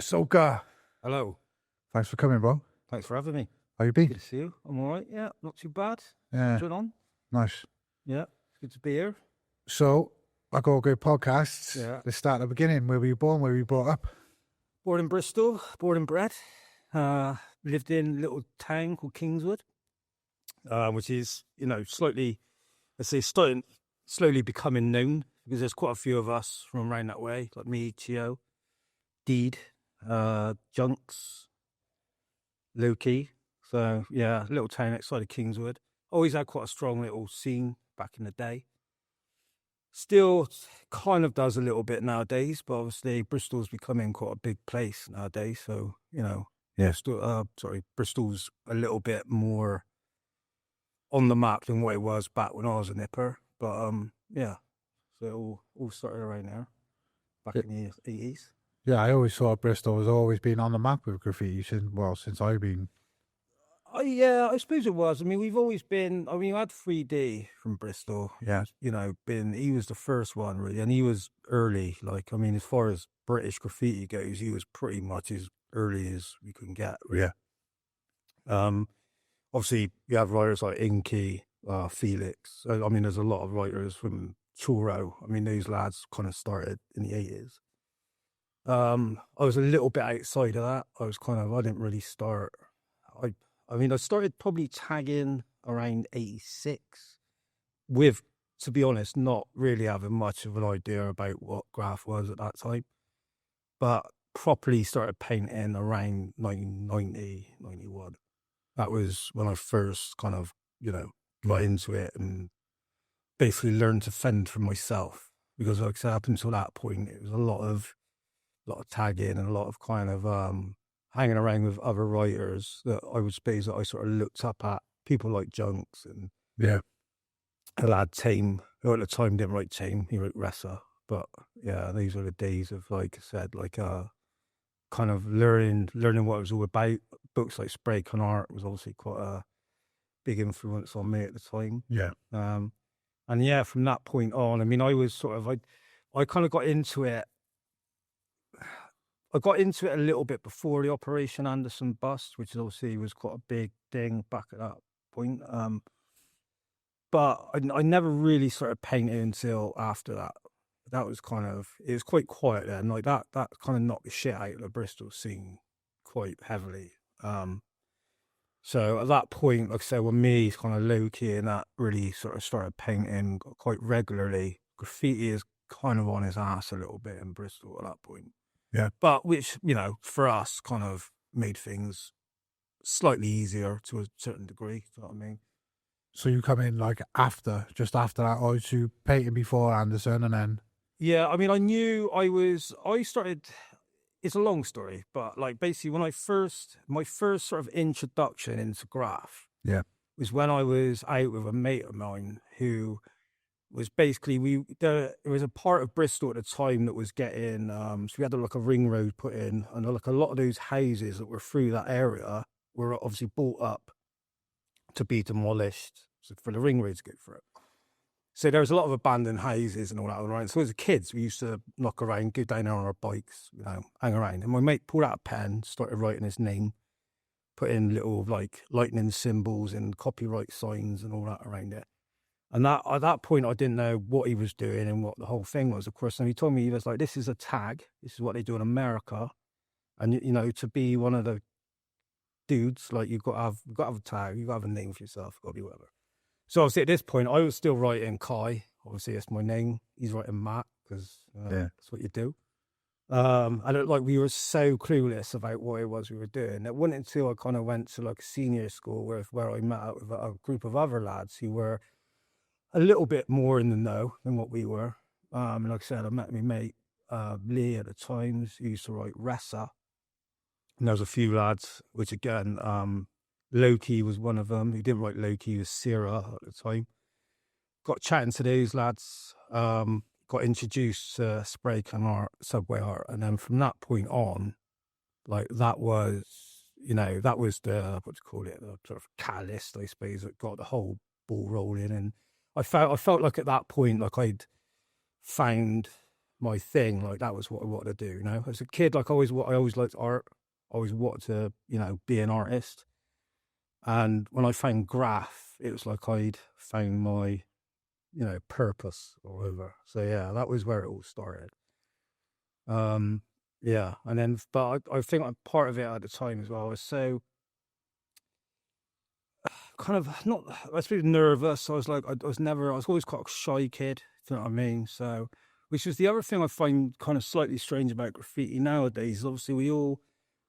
Soker. Hello. Thanks for coming, bro. Thanks for having me. How you been? Good to see you. I'm all right. Yeah, not too bad. Yeah. Turn on. Nice. Yeah, good to be here. So, I got a good podcast. Yeah. Let's start at the beginning. Where were you born? Where were you brought up? Born in Bristol, born and bred. Lived in a little town called Kingswood, which is, slightly, let's say, slowly becoming known because there's quite a few of us from around that way, like me, Chio, Deed, Junks, Loki. So, yeah, little town outside of Kingswood. Always had quite a strong little scene back in the day. Still kind of does a little bit nowadays, but obviously Bristol's becoming quite a big place nowadays. So, Bristol's a little bit more on the map than what it was back when I was a nipper. But, so it all started around there, back in the 80s. Yeah, I always thought Bristol has always been on the map with graffiti since I've been. Yeah, I suppose it was. I mean, we've always been. I mean, I had 3D from Bristol. Yeah. He was the first one really, and he was early. Like, I mean, as far as British graffiti goes, he was pretty much as early as we can get. Yeah. Obviously, you have writers like Inky, Felix. I mean, there's a lot of writers from Churro. I mean, those lads kind of started in the 80s. I was a little bit outside of that. I didn't really start. I started probably tagging around 86 with, to be honest, not really having much of an idea about what GRAFF was at that time, but properly started painting around 1990, 91. That was when I first kind of, got into it and basically learned to fend for myself because, like I said, up until that point, it was a lot of tagging and a lot of kind of, hanging around with other writers that I would suppose that I sort of looked up at, people like Junks and a lad Tame, who at the time didn't write Tame, he wrote Ressa. But yeah, these were the days of, like I said, kind of learning what it was all about. Books like Spray Can Art was obviously quite a big influence on me at the time. Yeah. And yeah, from that point on, I mean, I was sort of, I kind of got into it. I got into it a little bit before the Operation Anderson bust, which obviously was quite a big thing back at that point. But I never really started painting until after that. That was it was quite quiet then. Like that kind of knocked the shit out of the Bristol scene quite heavily. So at that point, like I said, when me kind of low key and that really sort of started painting quite regularly, graffiti is kind of on his ass a little bit in Bristol at that point. Yeah. But which, for us kind of made things slightly easier to a certain degree. You know what I mean? So you come in just after that, or was you painting before Anderson and then? Yeah, I mean, I started, it's a long story, but like basically when my first sort of introduction into GRAFF was when I was out with a mate of mine who was basically, there was a part of Bristol at the time that was getting, so we had like a ring road put in, and like a lot of those houses that were through that area were obviously bought up to be demolished for the ring road to go through it. So there was a lot of abandoned houses and all that around. So as kids, we used to knock around, go down there on our bikes, hang around. And my mate pulled out a pen, started writing his name, put in little like lightning symbols and copyright signs and all that around it. And at that point, I didn't know what he was doing and what the whole thing was, of course. And he told me, he was like, this is a tag. This is what they do in America. And, to be one of the dudes, like, you've got to have a tag. You've got to have a name for yourself. You've got to be whatever. So obviously at this point, I was still writing Kai. Obviously, that's my name. He's writing Matt because that's what you do. And we were so clueless about what it was we were doing. It wasn't until I kind of went to like a senior school where I met up with a group of other lads who were a little bit more in the know than what we were. And like I said, I met my mate, Lee at the time, who used to write Ressa. And there was a few lads, which again, Loki was one of them. He didn't write Loki, he was Sierra at the time. Got chatting to those lads, got introduced to Spray Can Art, Subway Art. And then from that point on, like that was the, the sort of catalyst, I suppose, that got the whole ball rolling. And I felt like at that point, like I'd found my thing. Like that was what I wanted to do. You know, as a kid, like I always liked art. Always wanted to, you know, be an artist. And when I found Graff, it was like I'd found my, you know, purpose or whatever. So yeah, that was where it all started. Yeah, and then, but I think part of it at the time as well, I was so kind of not, I was pretty nervous. I was like, I was always quite a shy kid. Do you know what I mean? So, which is the other thing I find kind of slightly strange about graffiti nowadays. Obviously,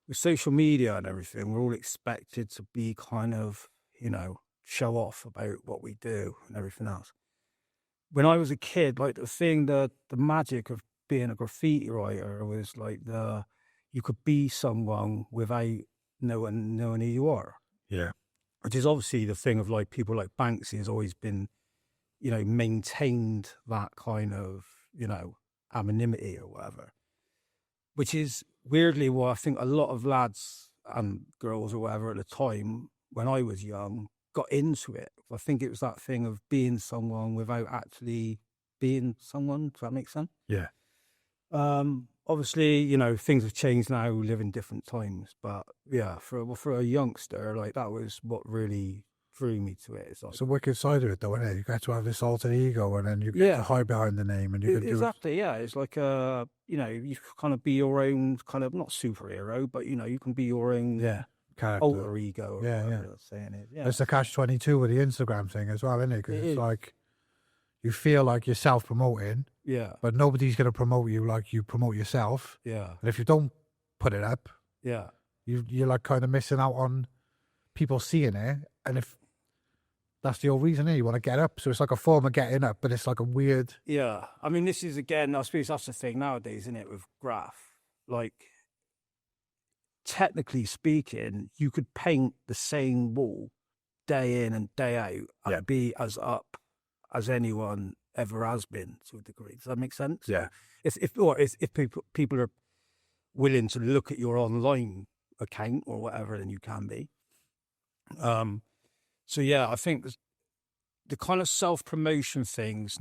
with social media and everything, we're all expected to be kind of, you know, show off about what we do and everything else. When I was a kid, like the magic of being a graffiti writer was like you could be someone without knowing who you are. Yeah. Which is obviously the thing of like people like Banksy has always been, you know, maintained that kind of, you know, anonymity or whatever. Which is weirdly what I think a lot of lads and girls or whatever at the time when I was young got into it. I think it was that thing of being someone without actually being someone. Does that make sense? Yeah. Obviously, you know, things have changed now. We live in different times, but yeah, for a youngster, like that was what really drew me to it. It's a wicked side of it, though, isn't it? You get to have this alter ego, and then you get to hide behind the name, and you can do exactly. Yeah, it's like you know, you kind of be your own kind of not superhero, but you know, you can be your own character, alter ego. Or whatever saying it. Yeah, it's the catch-22 with the Instagram thing as well, isn't it? Because it's like you feel like you're self-promoting, but nobody's going to promote you like you promote yourself. Yeah, and if you don't put it up, you're like kind of missing out on people seeing it, and if that's the whole reason, you want to get up. So it's like a form of getting up, but it's like a weird. Yeah. I mean, this is again, I suppose that's the thing nowadays, isn't it, with Graff? Like, technically speaking, you could paint the same wall day in and day out and be as up as anyone ever has been to a degree. Does that make sense? Yeah. If people are willing to look at your online account or whatever, then you can be. So yeah, I think the kind of self-promotion thing's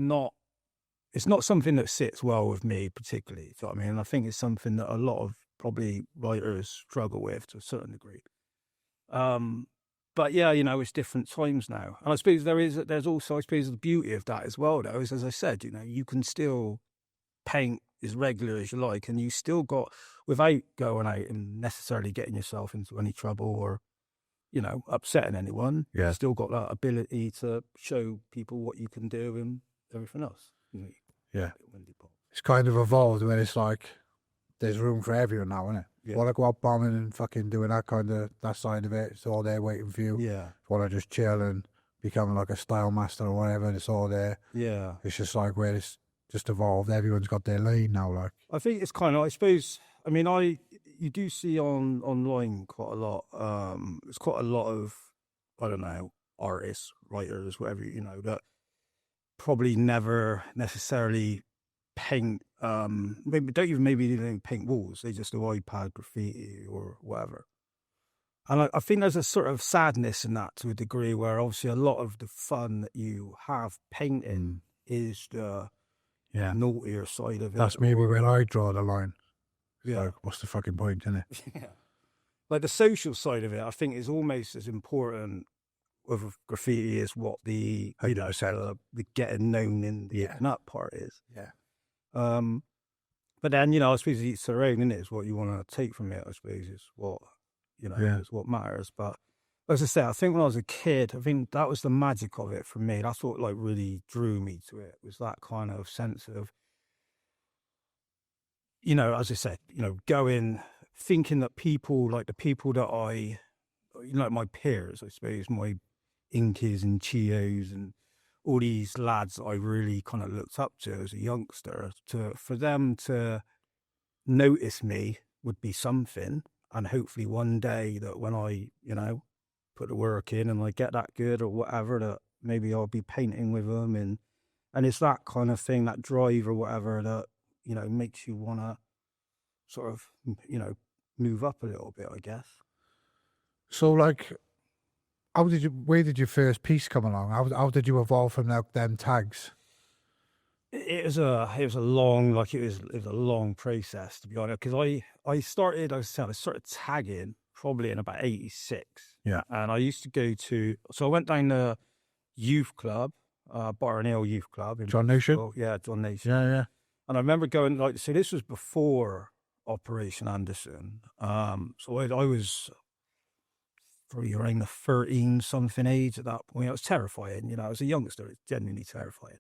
it's not something that sits well with me particularly. So I mean, I think it's something that a lot of probably writers struggle with to a certain degree. But yeah, you know, it's different times now. And I suppose there's also, I suppose, the beauty of that as well, though, is as I said, you know, you can still paint as regular as you like, and you still got, without going out and necessarily getting yourself into any trouble or, you know, upsetting anyone, you still got that ability to show people what you can do and everything else. You know, it's kind of evolved when it's like there's room for everyone now, isn't it? You want to go out bombing and fucking doing that side of it, it's all there waiting for you. Yeah. If you want to just chill and become like a style master or whatever, it's all there. Yeah. It's just like where it's just evolved. Everyone's got their lane now. Like, I think it's kind of, I suppose, I mean, you do see online quite a lot. There's quite a lot of, I don't know, artists, writers, whatever, you know, that probably never necessarily paint, maybe they don't paint walls. They just do iPad graffiti or whatever. And I think there's a sort of sadness in that to a degree where obviously a lot of the fun that you have painting is the naughtier side of it. That's maybe where I draw the line. Yeah. Like, what's the fucking point, isn't it? Yeah. Like the social side of it, I think is almost as important with graffiti as what the, you know, the getting known in the up part is. Yeah. But then, you know, I suppose each their own, innit? Is what you want to take from it, I suppose, is what, you know, is what matters. But as I say, I think when I was a kid, I think that was the magic of it for me. That's what like really drew me to it, was that kind of sense of, you know, as I said, you know, going, thinking that people, like the people that I, you know, like my peers, I suppose, my Inkies and Chios and all these lads that I really kind of looked up to as a youngster, for them to notice me would be something. And hopefully one day that when I, you know, put the work in and I get that good or whatever, that maybe I'll be painting with them. And it's that kind of thing, that drive or whatever that, you know, makes you want to sort of, you know, move up a little bit, I guess. So like, where did your first piece come along? How did you evolve from them tags? It was a long, like it was a long process, to be honest, because I started, I started tagging probably in about 86. Yeah. And I used to go to, so I went down the youth club, Barton Youth Club. In John Nation? Bristol. Yeah, John Nation. Yeah, yeah. And I remember going, like, so this was before Operation Anderson. So I was probably around the 13 something age at that point. It was terrifying, you know, I was a youngster, it's genuinely terrifying.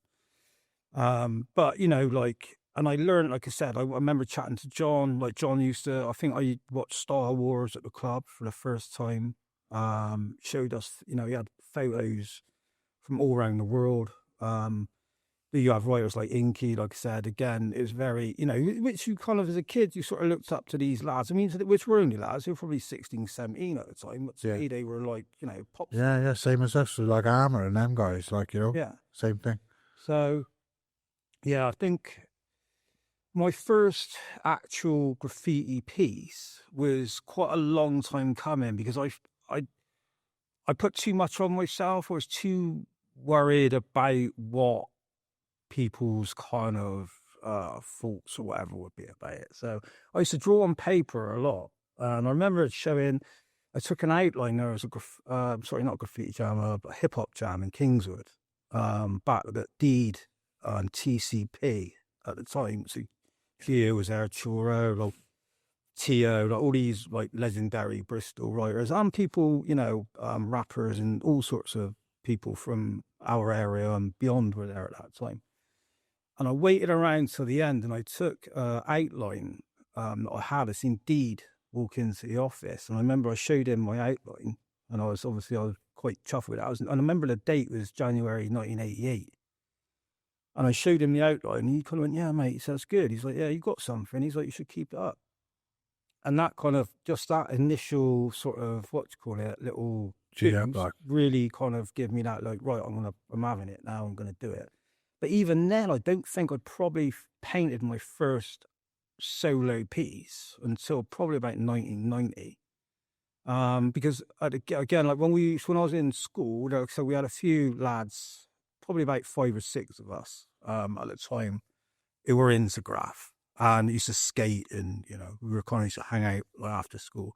But you know, like, and I learned, like I said, I remember chatting to John, like John used to, I think I watched Star Wars at the club for the first time. Showed us, you know, he had photos from all around the world. You have writers like Inky, like I said, again, it was very, you know, which you kind of, as a kid, you sort of looked up to these lads. I mean, which were only lads, they were probably 16, 17 at the time. But to me, they were like, you know, pop. Yeah, yeah, same as us, so like Armour and them guys, like, you know, yeah, same thing. So, yeah, I think my first actual graffiti piece was quite a long time coming because I put too much on myself. I was too worried about what people's kind of thoughts or whatever would be about it. So I used to draw on paper a lot. And I remember it showing, I took an outline. There was sorry, not a graffiti jam, a hip hop jam in Kingswood, back at Deed and TCP at the time. So Cleo was there, Churro, like Tio, like all these like legendary Bristol writers and people, you know, rappers and all sorts of people from our area and beyond were there at that time. And I waited around till the end and I took outline that I had. I seen Deed walk into the office and I remember I showed him my outline and I was quite chuffed with it. And I remember the date was January 1988. And I showed him the outline and he kind of went, yeah, mate, he said, that's good. He's like, yeah, you got something. He's like, you should keep it up. And that kind of, just that initial sort of, what do you call it, little really kind of give me that, like, right, I'm having it now, I'm going to do it. But even then, I don't think I'd probably painted my first solo piece until probably about 1990. Because again, like when I was in school, so we had a few lads, probably about 5 or 6 of us at the time, who were into GRAFF and used to skate and, you know, we were kind of used to hang out like, after school.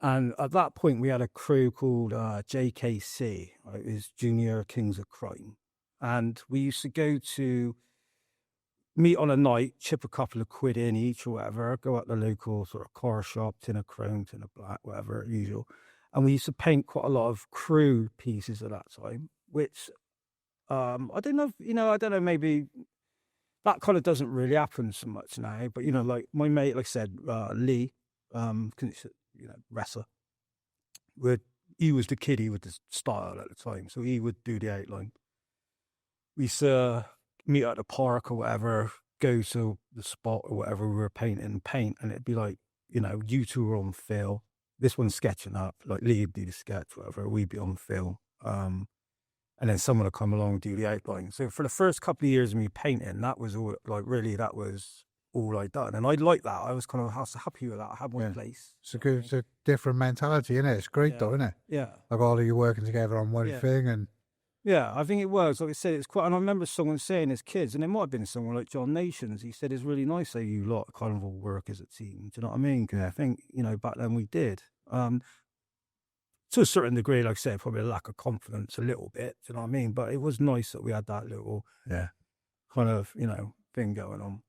And at that point, we had a crew called JKC, right, it was Junior Kings of Crime. And we used to go to meet on a night, chip a couple of quid in each or whatever, go at the local sort of car shop, tin of chrome, tin of black, whatever, usual. And we used to paint quite a lot of crew pieces at that time, which I don't know, maybe that kind of doesn't really happen so much now. But, you know, like my mate, like I said, Lee, wrestler, he was the kiddie with the style at the time. So he would do the outline. We used to meet at the park or whatever, go to the spot or whatever we were paint, and it'd be like, you know, you two were on fill. This one's sketching up, like Lee would do the sketch, whatever, we'd be on fill. And then someone would come along and do the outline. So for the first couple of years of me painting, that was all, like, really, that was all I'd done. And I liked that. I was kind of happy with that. I had my place. It's a different mentality, isn't it? It's great though, isn't it? Yeah. Like all of you working together on one thing and... Yeah, I think it was. Like I said, it's quite, and I remember someone saying as kids, and it might have been someone like John Nations, he said, it's really nice that you lot kind of all work as a team. Do you know what I mean? Because I think, you know, back then we did. To a certain degree, like I said, probably a lack of confidence a little bit, do you know what I mean? But it was nice that we had that little kind of, you know, thing going on.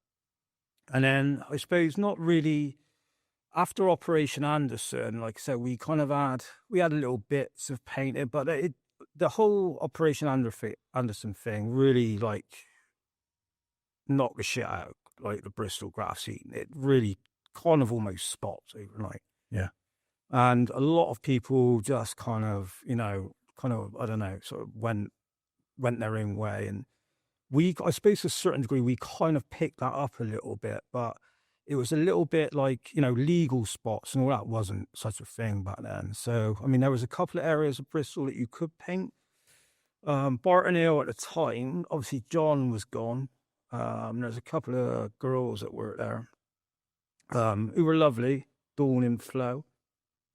And then I suppose not really, after Operation Anderson, like I said, we had little bits of painting, but the whole Operation Anderson thing really, like, knocked the shit out, like, the Bristol graff scene. It really kind of almost stopped overnight. Yeah. And a lot of people just kind of, I don't know, sort of went their own way. And I suppose to a certain degree, we kind of picked that up a little bit, but it was a little bit like, legal spots and all that wasn't such a thing back then. So, I mean, there was a couple of areas of Bristol that you could paint. Barton Hill at the time, obviously John was gone. There's a couple of girls that worked there who were lovely, Dawn and Flo,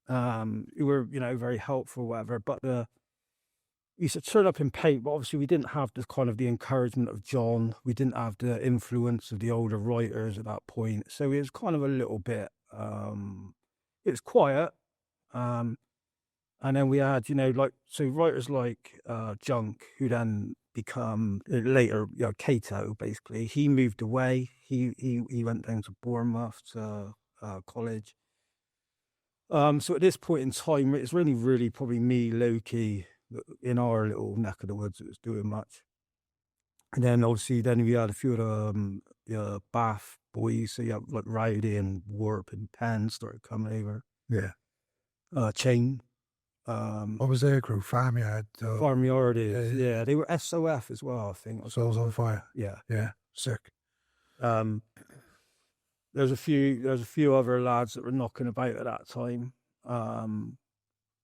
who were, very helpful, whatever. But we used to turn up in paint, but obviously we didn't have the kind of the encouragement of John. We didn't have the influence of the older writers at that point. So it was kind of a little bit, it was quiet. And then we had, so writers like Junk, who then become later, Cato, basically. He moved away. He went down to Bournemouth to college. So at this point in time, it's really probably me, Loki, in our little neck of the woods that was doing much. And then obviously we had a few of the Bath boys, so you have like Rowdy and Warp and Penn started coming over. Yeah. Chain. What was their crew? Farmyard. Farmyard is, yeah. They were SOF as well, I think. Souls on Fire. Yeah. Yeah. Sick. There's a few other lads that were knocking about at that time.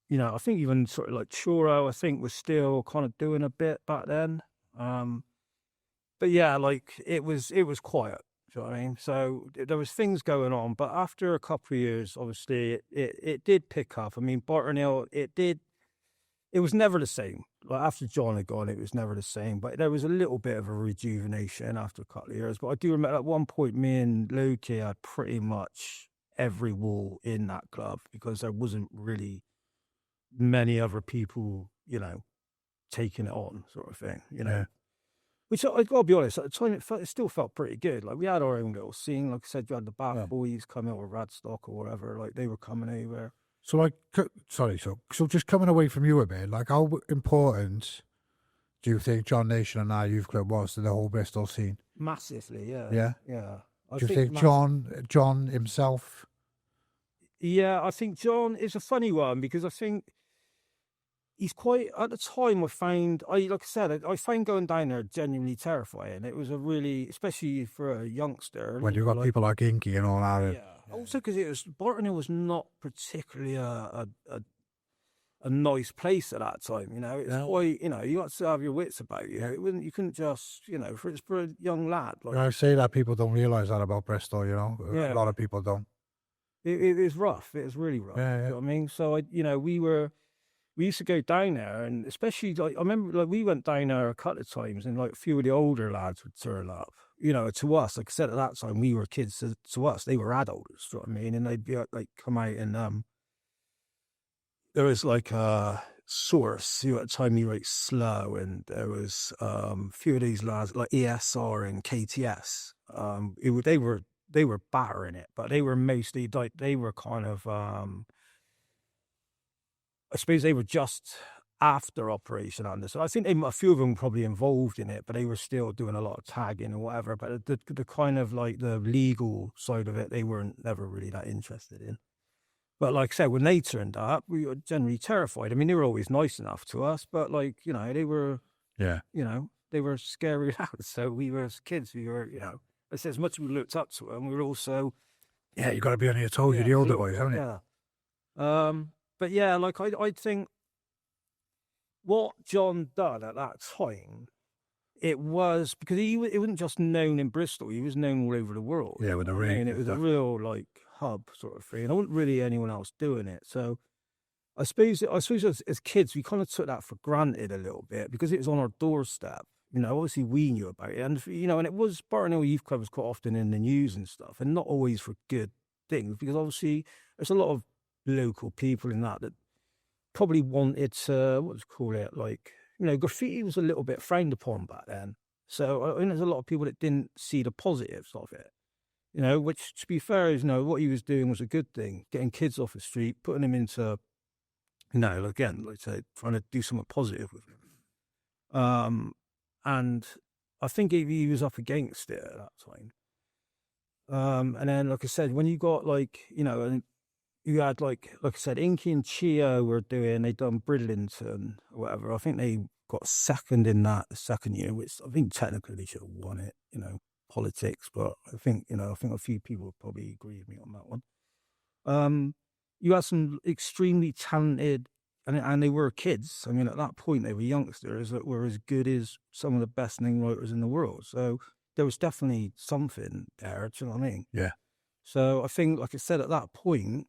I think even sort of like Churro, I think, was still kind of doing a bit back then. But yeah, like it was quiet. Do you know what I mean? So there was things going on, but after a couple of years, obviously it did pick up. I mean, Barton Hill, it was never the same. Like after John had gone, it was never the same. But there was a little bit of a rejuvenation after a couple of years. But I do remember at one point, me and Loki had pretty much every wall in that club because there wasn't really many other people, taking it on, sort of thing, Yeah. Which I got to be honest, at the time it still felt pretty good. Like we had our own little scene. Like I said, you had the Bath boys come out with Radstock or whatever. Like they were coming over. So like, so just coming away from you a bit, like how important do you think John Nation and our youth club was to the whole Bristol scene? Massively, yeah. Yeah? Yeah. Do you think John himself? Yeah, I think John is a funny one because I think he's quite, at the time I found going down there genuinely terrifying. It was a really, especially for a youngster. When you've got people like Inky and all that. Yeah. Also because Barton Hill was not particularly a nice place at that time, It's quite, you got to have your wits about you. You couldn't just, for a young lad. Like, I say that people don't realise that about Bristol, Yeah. A lot of people don't. It was rough. It was really rough. Yeah. You know what I mean? So, we used to go down there, and especially, like, I remember, like, we went down there a couple of times, and, like, a few of the older lads would turn up. To us, like I said, at that time, we were kids. To us, they were adults, you know what I mean? And they'd be, like, come out and, there was, like, Source, who at the time he wrote Slow, and there was a few of these lads, like ESR and KTS. They were battering it, but they were mostly, like, they were kind of, I suppose they were just after Operation Under. So I think a few of them were probably involved in it, but they were still doing a lot of tagging and whatever. But the kind of like the legal side of it, they weren't never really that interested in. But like I said, when they turned up, we were generally terrified. I mean, they were always nice enough to us, but like, they were, they were scary out. So we were as kids, I said, as much as we looked up to them, we were also... Yeah, you got to be on your toes, you're the older boys, haven't you? Yeah. But yeah, like I think what John done at that time, it was because it wasn't just known in Bristol; he was known all over the world. Yeah, with the ring, and it was a real like hub sort of thing. And there wasn't really anyone else doing it. So I suppose as kids we kind of took that for granted a little bit because it was on our doorstep. Obviously we knew about it, and and it was Barton Hill Youth Club was quite often in the news and stuff, and not always for good things because obviously there's a lot of local people in that probably wanted to, graffiti was a little bit frowned upon back then. So I think there's a lot of people that didn't see the positives of it, which to be fair is, what he was doing was a good thing, getting kids off the street, putting them into, again, like I say, trying to do something positive with them. And I think he was up against it at that time. And then, like I said, when you got and you had like I said, Inky and Chio they'd done Bridlington or whatever. I think they got second in that the second year, which I think technically they should have won it, politics, but I think a few people would probably agree with me on that one. You had some extremely talented, and they were kids. I mean, at that point they were youngsters that were as good as some of the best name writers in the world. So there was definitely something there, do you know what I mean? Yeah. So I think, like I said, at that point,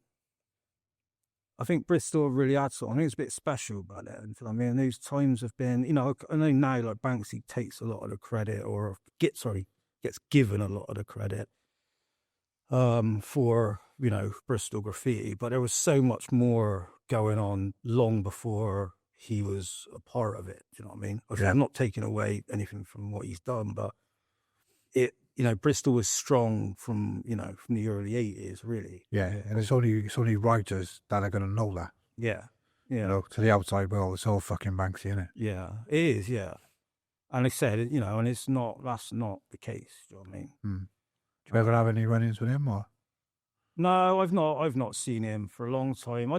I think Bristol really had something. I think it's a bit special about it. And I mean, those times have been, you know, I know now like Banksy takes a lot of the credit, or gets given a lot of the credit for, you know, Bristol graffiti, but there was so much more going on long before he was a part of it. Do you know what I mean? I'm not taking away anything from what he's done, but it, you know, Bristol was strong from, you know, from the early 80s, really. Yeah, and it's only writers that are going to know that. Yeah. Yeah. You know, to the outside world, it's all fucking Banksy, isn't it? Yeah, it is, yeah. And I said, you know, and that's not the case. Do you know what I mean? Do you ever have any run-ins with him, or? No, I've not seen him for a long time.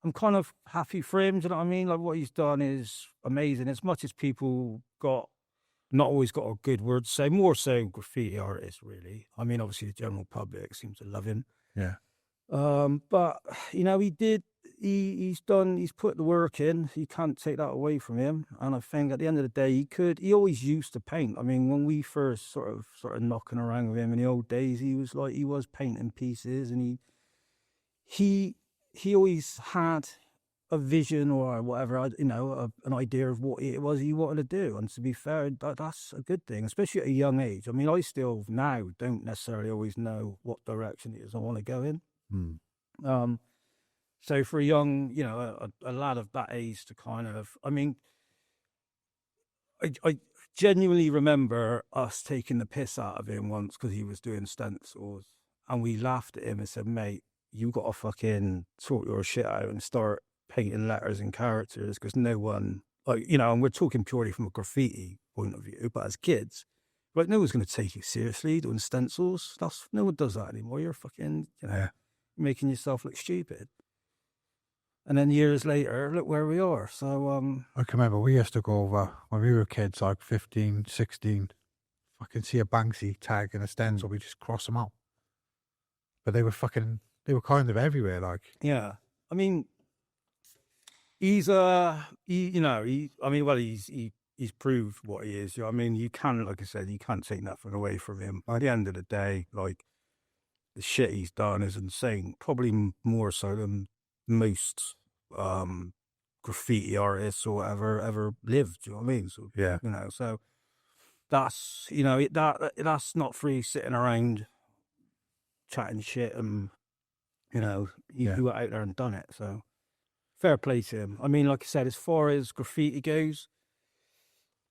I'm kind of happy for him. Do you know what I mean? Like, what he's done is amazing. As much as people not always got a good word to say, more so graffiti artists, really. I mean, obviously the general public seems to love him. Yeah. But you know, he's put the work in. You can't take that away from him. And I think at the end of the day, he always used to paint. I mean, when we first sort of knocking around with him in the old days, he was painting pieces, and he always had a vision or whatever, you know, an idea of what it was he wanted to do. And to be fair, that's a good thing, especially at a young age. I mean, I still now don't necessarily always know what direction it is I want to go in. So for a young, you know, a lad of that age to kind of, I mean, I genuinely remember us taking the piss out of him once because he was doing stencils, and we laughed at him and said, mate, you got to fucking sort your shit out and start painting letters and characters, because no one, like, you know, and we're talking purely from a graffiti point of view, but as kids, like, no one's going to take you seriously doing stencils. No one does that anymore. You're fucking, you know, making yourself look stupid. And then years later, look where we are. So, I can remember we used to go over when we were kids, like 15, 16, fucking see a Banksy tag and a stencil, we just cross them out. But they were kind of everywhere, like. Yeah. I mean, he's proved what he is. You know, I mean, like I said, you can't take nothing away from him. By the end of the day, like, the shit he's done is insane. Probably more so than most graffiti artists or whatever ever lived. Do you know what I mean? So, yeah, you know, so that's, you know, that's not free sitting around chatting shit, and, you know, he went out there and done it. So fair play to him. I mean, like I said, as far as graffiti goes,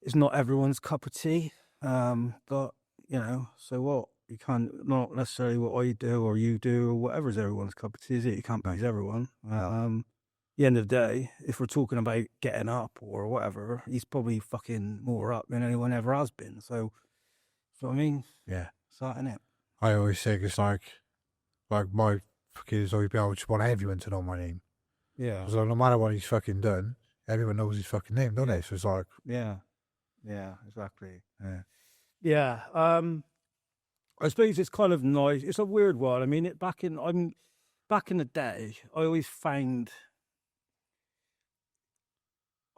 it's not everyone's cup of tea. But, you know, so what? You can't, not necessarily what I do or you do or whatever's everyone's cup of tea, is it? You can't please everyone. At the end of the day, if we're talking about getting up or whatever, he's probably fucking more up than anyone ever has been. So what I mean? Yeah. It's that, innit? I always think it's like my kids always be, I just want everyone to know my name. Yeah. So no matter what he's fucking done, everyone knows his fucking name, don't they? So it's like, yeah, exactly. Yeah. I suppose it's kind of nice. It's a weird one. I mean, back in the day, I always found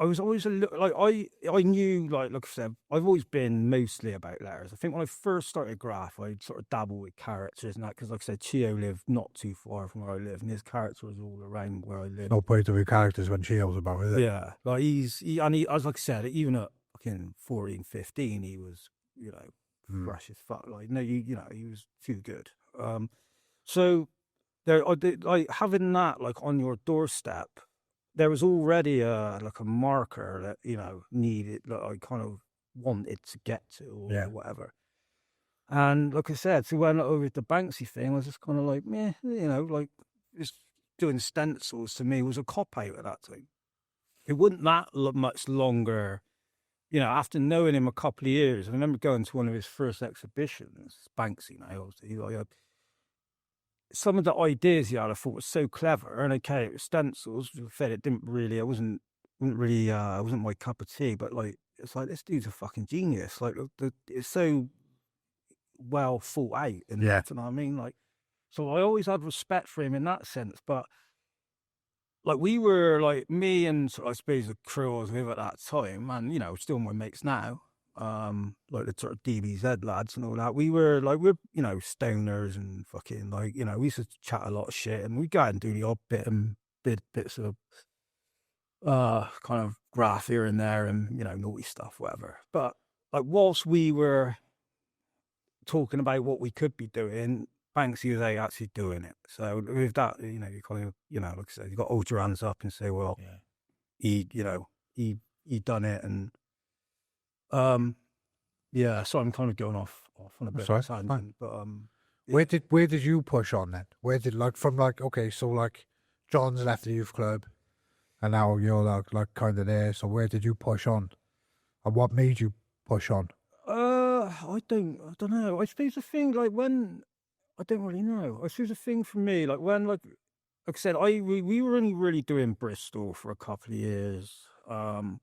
I was always a little, like, I knew, like I said, I've always been mostly about letters. I think when I first started Graff, I sort of dabbled with characters and that, because, like I said, Chio lived not too far from where I live, and his character was all around where I live. No point to be characters when Chio's about, is it? Yeah, like he, as like I said, even at fucking 14, 15, he was, you know, fresh as fuck. Like, no, you know, he was too good. So there, like, having that like on your doorstep, there was already like a marker that, you know, needed, that I kind of wanted to get to, or whatever. And like I said, so when over the Banksy thing, I was just kind of like, meh, you know, like, just doing stencils to me was a cop out at that time. It wasn't that much longer, you know, after knowing him a couple of years. I remember going to one of his first exhibitions, Banksy now, obviously. Like, some of the ideas he had, I thought was so clever, and okay, it was stencils. It didn't really, it wasn't my cup of tea. But like, it's like, this dude's a fucking genius. Like, it's so well thought out, and you know what I mean. Like, so I always had respect for him in that sense. But like, we were like, me and I suppose the crew I was with at that time, and, you know, still my mates now. like the sort of DBZ lads and all that. We're stoners and fucking we used to chat a lot of shit, and we go out and do the odd bits of kind of graff here and there, and naughty stuff, whatever. But like whilst we were talking about what we could be doing, Banksy was actually doing it. So with that, you kind of, like I said, you got to hold your hands up and say, well, he done it, and so I'm kind of going off on a bit of a tangent, but where did you push on then? Where did okay, so like John's left the youth club, and now you're like kind of there. So where did you push on, and what made you push on? I don't know. I suppose the thing, like when I don't really know. I suppose the thing for me, like when like I said, we were only really doing Bristol for a couple of years. I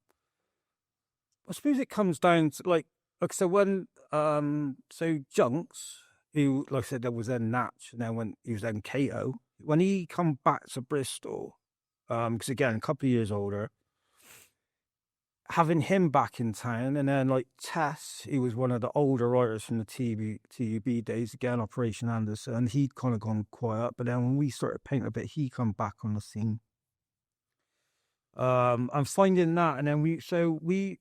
suppose it comes down to like I said, when so Junks, who like I said there was then Natch, and then when he was then Kato, when he come back to Bristol, because again a couple of years older, having him back in town, and then like Tess, he was one of the older writers from the TUB days, again Operation Anderson, he'd kind of gone quiet, but then when we started painting a bit, he come back on the scene. I'm finding that, and then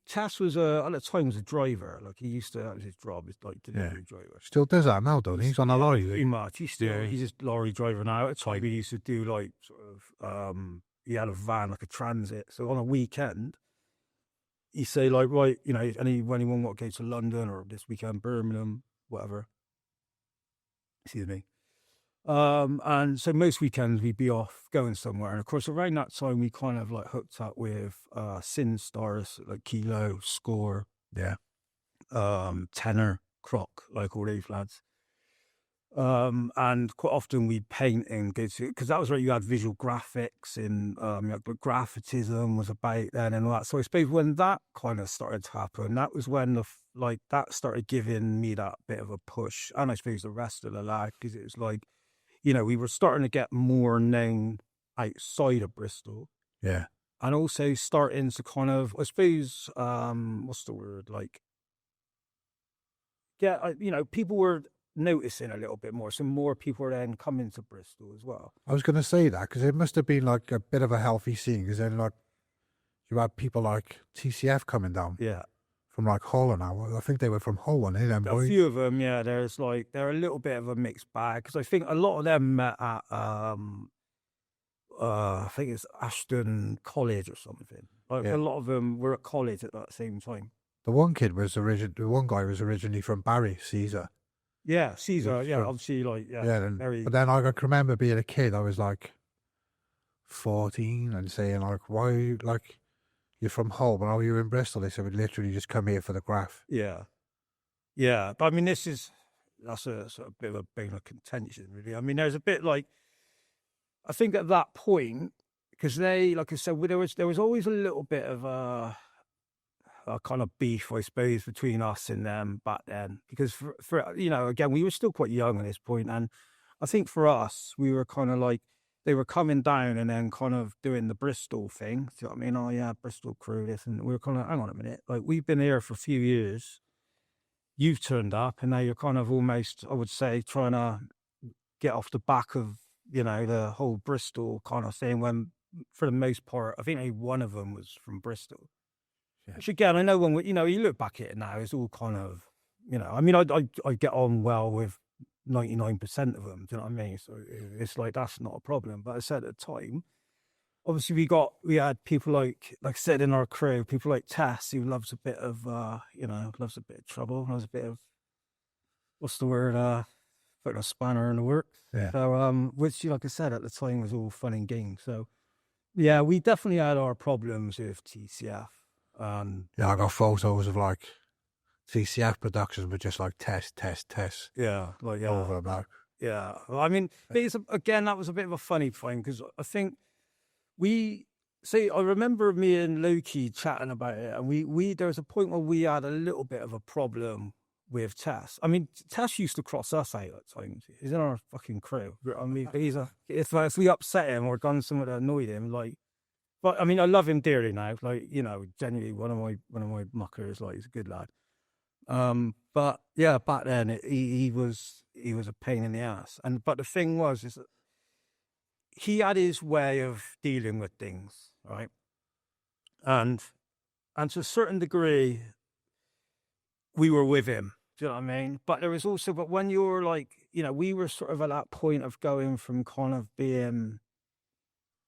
Tess was at the time was a driver, like he used to, that was his job, is like delivery driver. Still does that now, don't he? He's on a lorry. Pretty much. He's just lorry driver now. At the time he used to do like sort of he had a van, like a transit. So on a weekend, he say like, right, anyone want to go to London or this weekend Birmingham, whatever. Excuse me. And so most weekends we'd be off going somewhere, and of course around that time we kind of like hooked up with Sin Stars, like Kilo, Score, Tenor, Croc, like all these lads. And quite often we'd paint and go to, because that was where you had visual graphics, and graphitism was about then and all that. So I suppose when that kind of started to happen, that was when that started giving me that bit of a push, and I suppose the rest of the lad, because it was like, we were starting to get more known outside of Bristol. Yeah. And also starting to kind of, I suppose, what's the word? Like, people were noticing a little bit more. So more people are then coming to Bristol as well. I was going to say that, because it must have been like a bit of a healthy scene, because then like you had people like TCF coming down. Yeah. From like Hull now. I think they were from Hull, weren't they? A few of them, yeah. They're a little bit of a mixed bag, because I think a lot of them met at I think it's Ashton College or something. Like a lot of them were at college at that same time. The one guy was originally from Barry, Caesar. Yeah, Caesar. Yeah, obviously, but then I can remember being a kid. I was like 14 and saying like, why, like, you're from Hull, but are you in Bristol? They said, we literally just come here for the graff. Yeah. Yeah. But I mean, that's a sort of bit of a bone of contention, really. I mean, there's a bit like, I think at that point, because they, like I said, there was always a little bit of a kind of beef, I suppose, between us and them back then. Because for again, we were still quite young at this point, and I think for us, we were kind of like, they were coming down and then kind of doing the Bristol thing. Do you know what I mean? Oh yeah, Bristol crew, this, and we were kind of, hang on a minute, like we've been here for a few years. You've turned up, and now you're kind of almost, I would say, trying to get off the back of the whole Bristol kind of thing. When for the most part, I think only one of them was from Bristol. Yeah. Which again, I know when you look back at it now, it's all kind of, I mean, I get on well with 99% of them, do you know what I mean? So it's like, that's not a problem. But I said at the time, obviously we had people like I said in our crew, people like Tess, who loves a bit of, loves a bit of trouble, loves a bit of, what's the word, putting a spanner in the works. Yeah. So, which, like I said, at the time was all fun and games. So, yeah, we definitely had our problems with TCF. Yeah, I got photos of like TCF productions were just like test. Yeah, like over and back. Yeah, well, I mean, again, that was a bit of a funny thing, because I think I remember me and Loki chatting about it, and there was a point where we had a little bit of a problem with Tess. I mean, Tess used to cross us out at times. He's in our fucking crew. I mean, if we upset him or done something that annoyed him, like, but I mean, I love him dearly now. Like, genuinely one of my muckers. Like, he's a good lad. But yeah, back then he was a pain in the ass. But the thing was, is that he had his way of dealing with things, right? And to a certain degree, we were with him. Do you know what I mean? But there was also, but when you were like, we were sort of at that point of going from kind of being,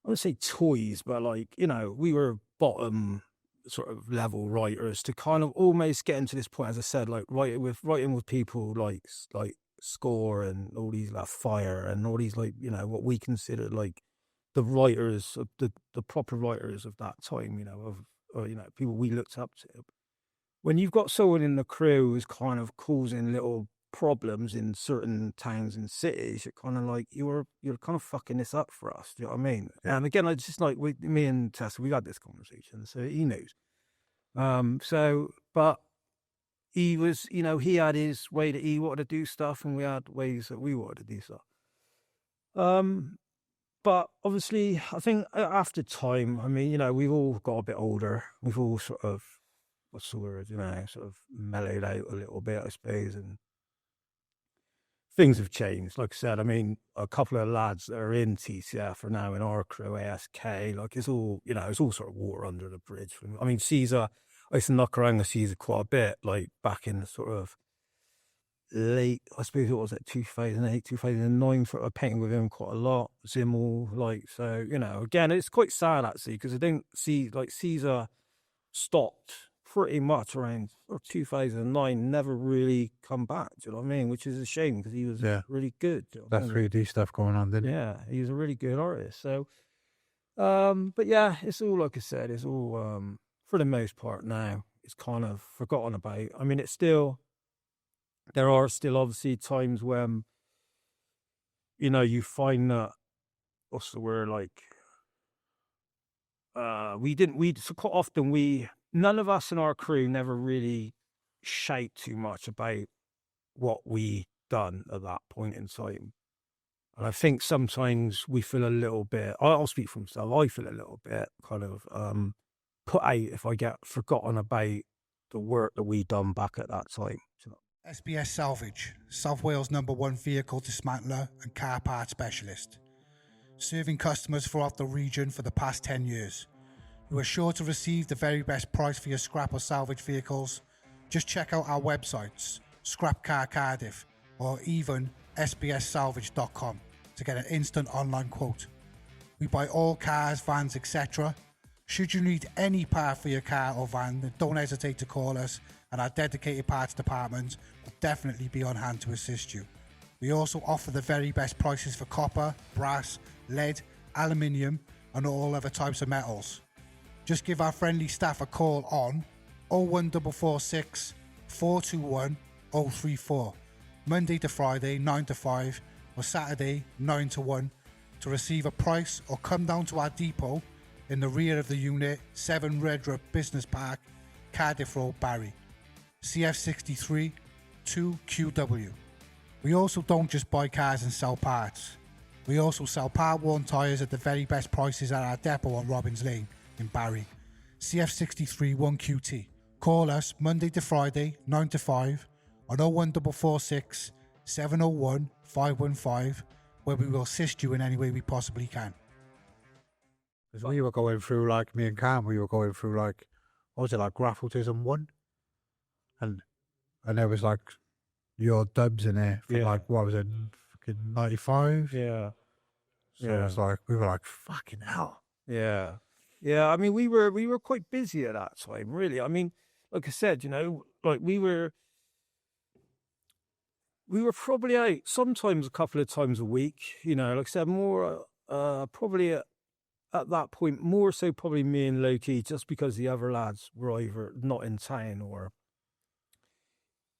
I wouldn't say toys, but like, we were bottom sort of level writers to kind of almost getting to this point, as I said, like writing with people like Score and all these like Fire and all these like, what we consider like the writers of the proper writers of that time, or people we looked up to. When you've got someone in the crew who's kind of causing little problems in certain towns and cities, you're kind of like, you're kind of fucking this up for us. Do you know what I mean? Yeah. And again, it's just like me and Tessa, we had this conversation, so he knows. But he was, he had his way that he wanted to do stuff, and we had ways that we wanted to do stuff. But obviously, I think after time, I mean, we've all got a bit older. We've all sort of, what's the word, sort of mellowed out a little bit, I suppose, and things have changed. Like I said, I mean, a couple of lads that are in TCF are now in our crew, ASK. Like it's all, it's all sort of water under the bridge. I mean, Caesar, I used to knock around with Caesar quite a bit, like back in the sort of late, I suppose it was at 2008, 2009, sort of painting with him quite a lot. Zimmel, like, so, again, it's quite sad actually, because I don't see, like, Caesar stopped pretty much around 2009, never really come back. Do you know what I mean? Which is a shame, because he was really good. That 3D stuff going on, didn't it? Yeah, he was a really good artist. So, but yeah, it's all, like I said, it's all, for the most part now, it's kind of forgotten about. I mean, there are still obviously times when, you find that, what's the word, like, so quite often none of us in our crew never really shout too much about what we done at that point in time. And I think sometimes we feel a little bit, I'll speak for myself, I feel a little bit kind of put out if I get forgotten about the work that we done back at that time. SBS Salvage, South Wales' #1 vehicle dismantler and car part specialist. Serving customers throughout the region for the past 10 years. You are sure to receive the very best price for your scrap or salvage vehicles. Just check out our websites, Scrap Car Cardiff or even sbssalvage.com to get an instant online quote. We buy all cars, vans, etc. Should you need any part for your car or van, don't hesitate to call us, and our dedicated parts department will definitely be on hand to assist you. We also offer the very best prices for copper, brass, lead, aluminium and all other types of metals. Just give our friendly staff a call on 01446 421 034, Monday to Friday 9 to 5 or Saturday 9 to 1 to receive a price, or come down to our depot in the rear of the unit, 7 Redrup Business Park, Cardiff Road, Barry, CF63 2QW. We also don't just buy cars and sell parts. We also sell part-worn tyres at the very best prices at our depot on Robbins Lane in Barry, CF63 1QT. Call us Monday to Friday 9 to 5 on 01446 701 515, where we will assist you in any way we possibly can. Because we were going through, like, me and Cam, we were going through, like, what was it, like, Graff Autism 1? And there was, like, your dubs in there from, like, what was it, fucking 95? Yeah. So it's like, we were like, fucking hell. Yeah. Yeah, I mean, we were quite busy at that time, really. I mean, like I said, like we were probably out sometimes a couple of times a week, like I said, more, probably at that point, more so probably me and Loki, just because the other lads were either not in town or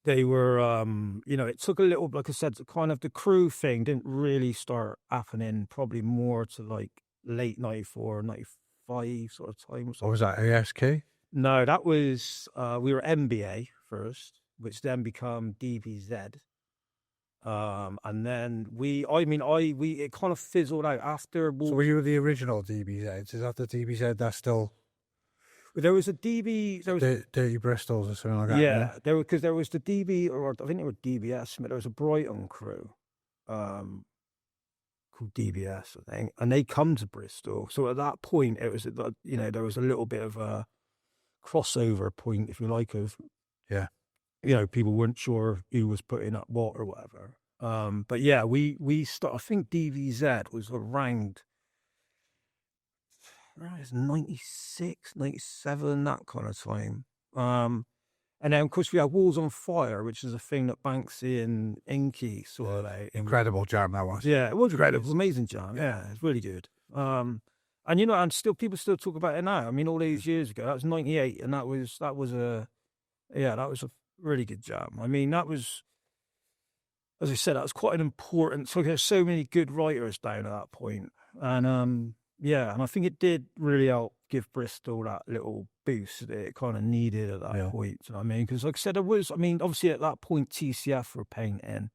they were, it took a little, like I said, kind of the crew thing didn't really start happening probably more to like late 94, 95 sort of time. What was that, ASK? No, that was, we were MBA first, which then became DBZ. And then it kind of fizzled out after. So were you the original DBZ? Is that the DBZ that's still? There was a DB. There was Dirty Bristols or something like that. yeah. There was the DB, or I think they were DBS, but there was a Brighton crew called DBS, I think, and they come to Bristol. So at that point, it was there was a little bit of a crossover point, if you like, of people weren't sure who was putting up what or whatever. But yeah, we I think DVZ was around. It's 96, 97, that kind of time. And then, of course, we had Walls on Fire, which is a thing that Banksy and Inky sort of incredible jam that was. Yeah, it was incredible. It was amazing jam. Yeah, it's really good. And people still talk about it now. I mean, all these years ago, that was 98, and that was a really good jam. I mean, that was, as I said, that was quite an important. So there's so many good writers down at that point, and and I think it did really help give Bristol that little boost that it kind of needed at that point. You know what I mean? Because like I said, obviously at that point, TCF were painting.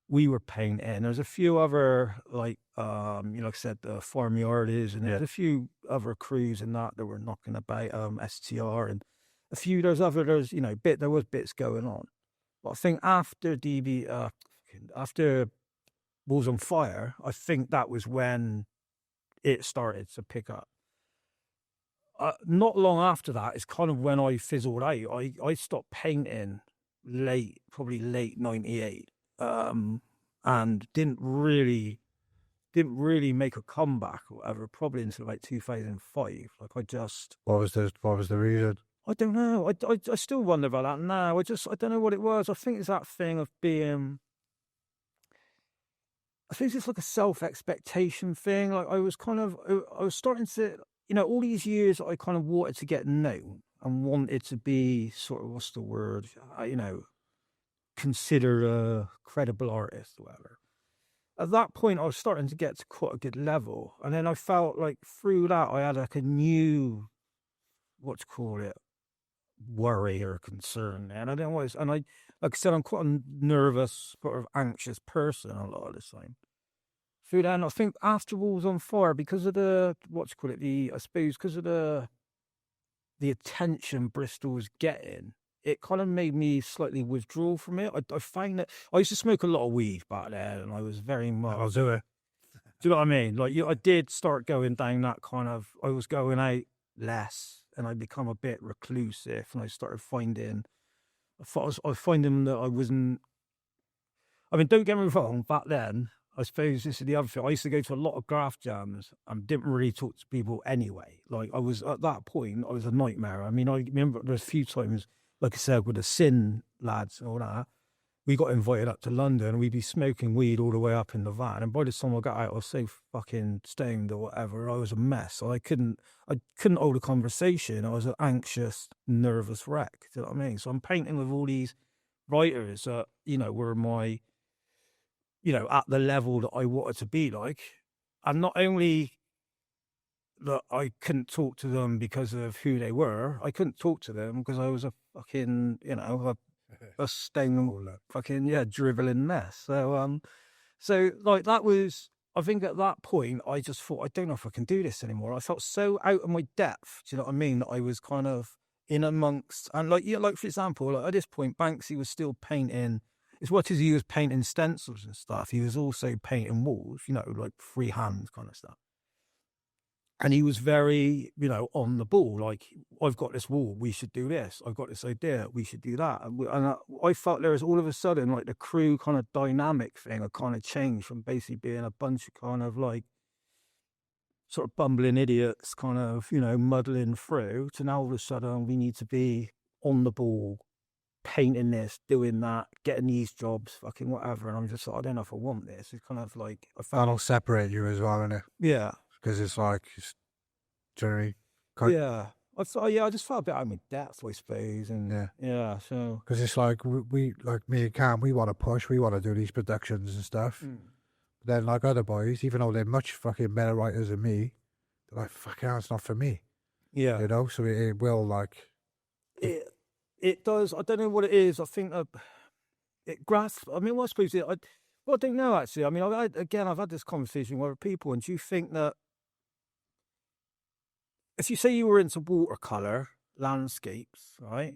We were painting. There's a few other, like I said, the Farmyardies, and there's a few other crews in that were knocking about, STR, and a few, there was bits going on. But I think after after Walls on Fire, I think that was when it started to pick up. Not long after that is kind of when I fizzled out. I stopped painting probably late 98, and didn't really make a comeback or whatever, probably until like 2005. Like What was the reason? I don't know. I still wonder about that now. I don't know what it was. I think it's that thing of being, I think it's like a self-expectation thing. Like I was starting to, all these years I kind of wanted to get known and wanted to be sort of, what's the word, considered a credible artist or whatever. At that point, I was starting to get to quite a good level. And then I felt like through that, I had like a new, worry or concern. And I don't know what it is. And like I said, I'm quite a nervous, sort of anxious person a lot of the time. Through that, and I think after Walls on Fire, because of the, because of the attention Bristol was getting, it kind of made me slightly withdraw from it. I find that I used to smoke a lot of weed back then, and I was very much. I'll do it. Do you know what I mean? Like, I did start going down that kind of. I was going out less, and I become a bit reclusive, and I started finding. I was finding that I wasn't. I mean, don't get me wrong. Back then, I suppose this is the other thing. I used to go to a lot of graff jams and didn't really talk to people anyway. Like, I was at that point, I was a nightmare. I mean, I remember there was a few times, like I said, with the Sin lads and all that, we got invited up to London and we'd be smoking weed all the way up in the van. And by the time I got out, I was so fucking stoned or whatever. I was a mess. I couldn't hold a conversation. I was an anxious, nervous wreck. Do you know what I mean? So I'm painting with all these writers that, were my, at the level that I wanted to be like. And not only that I couldn't talk to them because of who they were, I couldn't talk to them because I was a fucking, a stoned fucking, dribbling mess. So like that was, I think at that point, I just thought, I don't know if I can do this anymore. I felt so out of my depth, do you know what I mean? That I was kind of in amongst, and like for example, like at this point, Banksy was still painting. It's what he was painting stencils and stuff. He was also painting walls, like freehand kind of stuff. And he was very, on the ball. Like, I've got this wall, we should do this. I've got this idea, we should do that. And I felt there was all of a sudden, like the crew kind of dynamic thing had kind of changed from basically being a bunch of kind of like sort of bumbling idiots kind of, muddling through to now all of a sudden we need to be on the ball, painting this, doing that, getting these jobs, fucking whatever. And I'm just like, I don't know if I want this. It's kind of like That'll separate you as well, innit? Yeah. Because it's like generally. Yeah. I just felt a bit out of my depth, I suppose. And so. Because it's like we like me and Cam, we want to push, we want to do these productions and stuff. But then like other boys, even though they're much fucking better writers than me, they're like, fucking hell, it's not for me. Yeah. So it will like. It does. I don't know what it is. I think it grasps. I mean, I suppose I don't know actually. I mean, I've had this conversation with other people, and do you think that if you say you were into watercolor landscapes, right?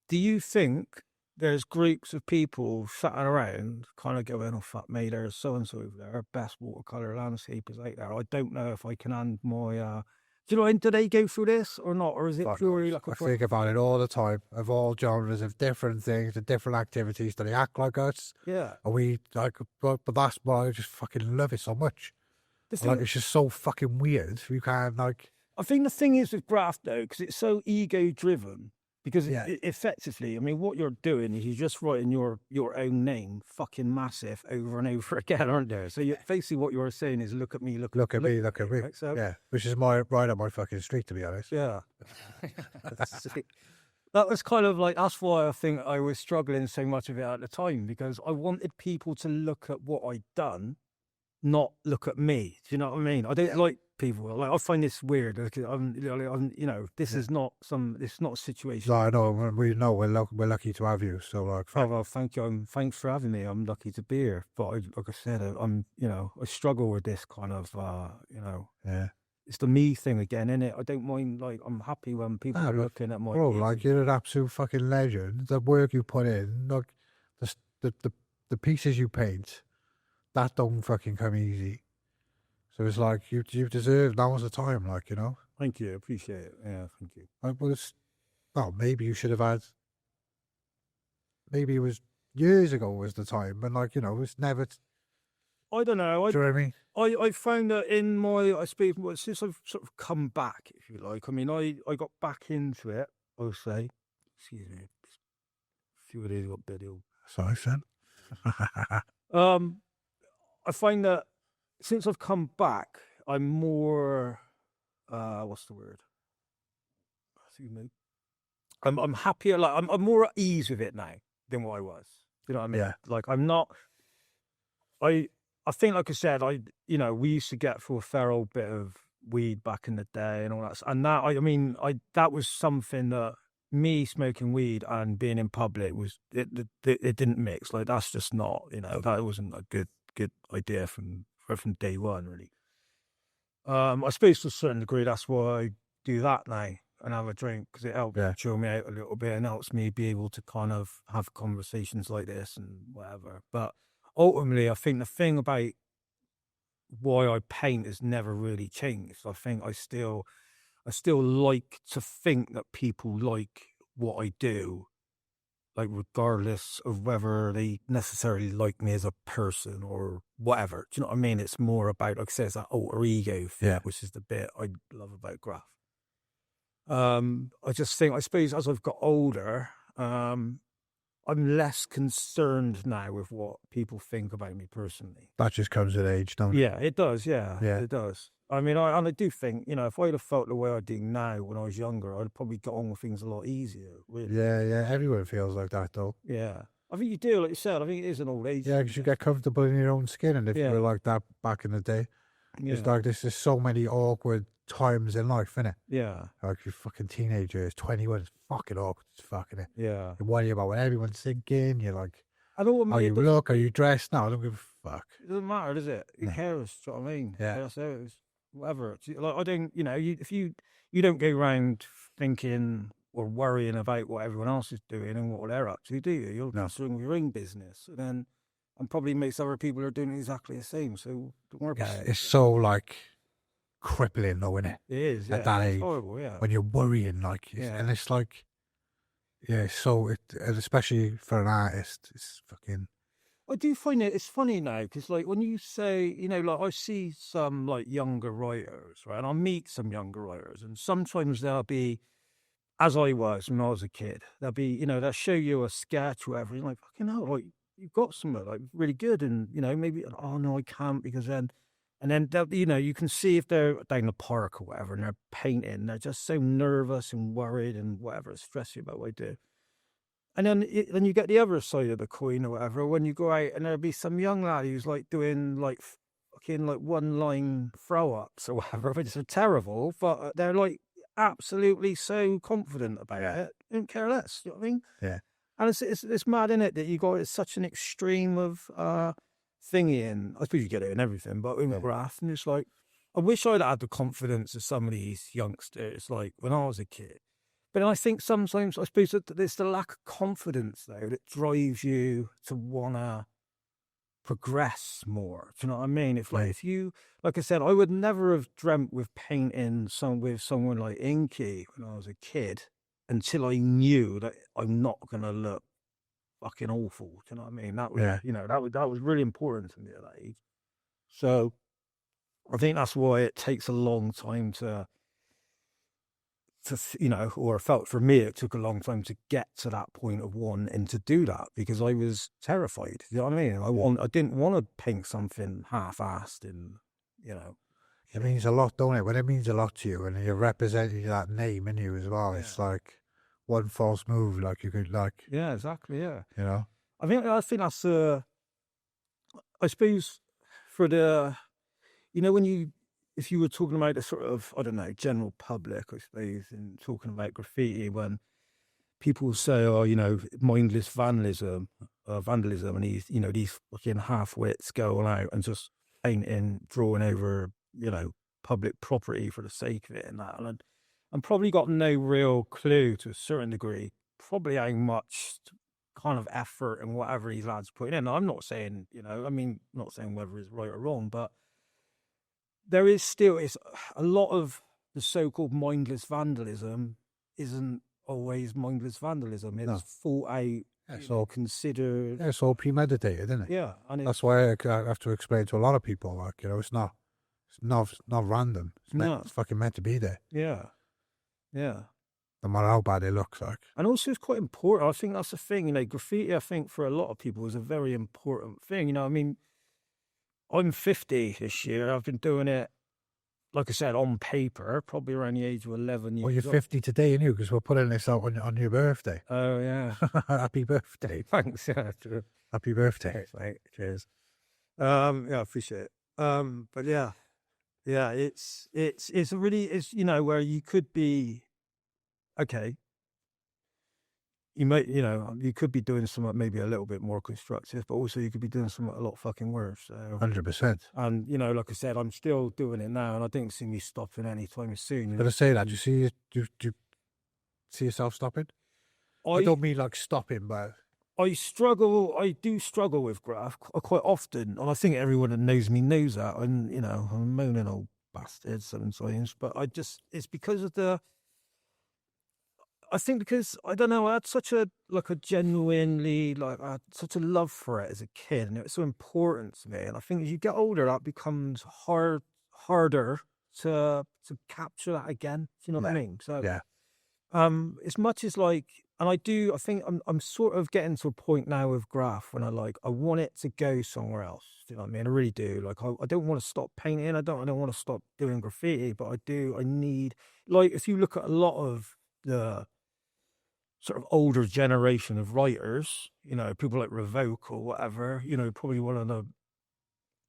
Do you think there's groups of people sat around kind of going, oh, fuck me, there's so-and-so over there, best watercolor landscapers out there. I don't know if I can hand my, do you know, do they go through this or not? Or is it purely like I think about it all the time, of all genres, of different things, of different activities. Do they act like us? Yeah. Are we like, but that's why I just fucking love it so much. Like, it's just so fucking weird. You can't, like... I think the thing is with graff, though, because it's so ego-driven, because it effectively, I mean, what you're doing is you're just writing your own name, fucking massive, over and over again, aren't there? So basically what you're saying is, look at me, look at me. Right? So, yeah, which is right up my fucking street, to be honest. Yeah. That was kind of like, that's why I think I was struggling so much with it at the time, because I wanted people to look at what I'd done, not look at me. Do you know what I mean? I don't like people. Like, I find this weird. I'm you know, this is not it's not a situation. No, I know. We know we're lucky to have you. So, like, oh well, thank you. Thanks for having me. I'm lucky to be here. But like I said, I'm, you know, I struggle with this kind of, you know, it's the me thing again, innit? I don't mind. Like, I'm happy when people are looking at my. Bro, like, you're an absolute fucking legend. The work you put in, like, the pieces you paint, that don't fucking come easy. So it's like, you deserve, now's the time, like, you know? Thank you, appreciate it. Yeah, thank you. Well, maybe you should have had, maybe it was years ago was the time, but, like, you know, it's never... I don't know. Do you know what I mean? I found that in my, I speak, since I've sort of come back, if you like, I mean, I got back into it, I'll say. Excuse me. A few of these got video. Sorry, son. I find that since I've come back, I'm more, what's the word? I'm happier. Like, I'm more at ease with it now than what I was. You know what I mean? Yeah. Like, I'm not. I think, like I said, you know, we used to get through a fair old bit of weed back in the day and all that. And that, I mean, that was something that me smoking weed and being in public was it didn't mix. Like, that's just not, you know, that wasn't a good idea from day one, really. I suppose to a certain degree that's why I do that now and have a drink, because it helps chill me out a little bit and helps me be able to kind of have conversations like this and whatever. But ultimately, I think the thing about why I paint has never really changed. I think I still like to think that people like what I do, like, regardless of whether they necessarily like me as a person or whatever. Do you know what I mean? It's more about, like I said, it's that alter ego thing, which is the bit I love about graff. I just think, I suppose, as I've got older, I'm less concerned now with what people think about me personally. That just comes with age, don't it? Yeah, it does. Yeah, it does. I mean, I do think, you know, if I'd have felt the way I do now when I was younger, I'd probably got on with things a lot easier, really. Yeah, everyone feels like that, though. Yeah. I think you do, like you said. I think it is an old age. Yeah, because you get comfortable in your own skin, and if you were like that back in the day, it's like there's just so many awkward times in life, innit? Yeah. Like, your fucking teenagers, 21, it's fucking awkward, it's fucking it. Yeah. You worry about what everyone's thinking, you're like, how you look, are you dressed? No, I don't give a fuck. It doesn't matter, does it? Who cares? Do you know what I mean? Yeah. That's how it is. Whatever. Like, I don't, you know, if you don't go around thinking or worrying about what everyone else is doing and what they're up to, do you? You're concerned with your own business, and probably makes other people are doing exactly the same. So don't worry about it. It's so, like, crippling, though, isn't it? It is, yeah. At that age. It's horrible, yeah. When you're worrying, like, and it's like, and especially for an artist, it's fucking... I do find it's funny now, because, like, when you say, you know, like, I see some, like, younger writers, right, and I'll meet some younger writers, and sometimes they'll be, as I was when I was a kid, they'll be, you know, they'll show you a sketch or whatever, and you're like, fucking hell, like, you've got something, like, really good, and, you know, maybe, oh, no, I can't, because then, and then, you know, you can see if they're down the park or whatever, and they're painting, they're just so nervous and worried and whatever, stressing about what I do. And then you get the other side of the coin or whatever, when you go out and there'll be some young lad who's, like, doing, like, fucking, like, one-line throw-ups or whatever, which are terrible, but they're, like, absolutely so confident about it. They don't care less, you know what I mean? Yeah. And it's mad, isn't it, that you got such an extreme of thingy in. I suppose you get it in everything, but in graff, and it's like, I wish I'd had the confidence of some of these youngsters, like when I was a kid. But I think sometimes, I suppose, that it's the lack of confidence, though, that drives you to want to progress more. Do you know what I mean? If, like, if you, like I said, I would never have dreamt with painting with someone like Inky when I was a kid until I knew that I'm not going to look fucking awful. Do you know what I mean? That was, you know, that was really important to me at that age. So I think that's why it takes a long time to you know, or felt for me, it took a long time to get to that point of wanting to do that because I was terrified. You know what I mean? I didn't want to paint something half-assed and, you know. It means a lot, don't it? When it means a lot to you and you're representing that name in you as well, it's like one false move, like you could, like. Yeah, exactly, yeah. You know? I think that's, I suppose, for the, you know, if you were talking about the sort of, I don't know, general public, I suppose, and talking about graffiti, when people say, oh, you know, mindless vandalism, and these fucking half-wits going out and just painting, drawing over, you know, public property for the sake of it and that. And probably got no real clue to a certain degree, probably how much kind of effort and whatever these lads put in. I'm not saying, you know, I mean, not saying whether it's right or wrong, but there is still a lot of the so-called mindless vandalism isn't always mindless vandalism. It's thought out, considered. Yeah, it's all premeditated, isn't it? Yeah, and that's why I have to explain to a lot of people, like, you know, it's not random. It's fucking meant to be there. Yeah, yeah. No matter how bad it looks like. And also, it's quite important. I think that's the thing. You know, graffiti, I think for a lot of people is a very important thing. You know, I mean, I'm 50 this year. I've been doing it, like I said, on paper, probably around the age of 11 years. Well, you're 50 today, aren't you? Because we're putting this out on your birthday. Oh, yeah. Happy birthday. Thanks. Yeah, true. Happy birthday. Thanks, mate. Cheers. Yeah, I appreciate it. But yeah, it's a really, it's, you know, where you could be, okay, you might, you know, you could be doing something maybe a little bit more constructive, but also you could be doing something a lot fucking worse. So 100%. And, you know, like I said, I'm still doing it now, and I don't see me stopping anytime soon. Did I say that? Do you see yourself stopping? I don't mean like stopping, but I do struggle with graff quite often, and I think everyone that knows me knows that. And, you know, I'm a moaning old bastard sometimes, but it's because of I think because, I don't know, I had such a genuinely, I had such a love for it as a kid, and it was so important to me. And I think as you get older, that becomes harder to capture that again. Do you know what I mean? So, as much as and I think I'm sort of getting to a point now with graff when I want it to go somewhere else. Do you know what I mean? I really do. I don't want to stop painting. I don't want to stop doing graffiti, but I need, if you look at a lot of the sort of older generation of writers, you know, people like Revoke or whatever, you know, probably one of the,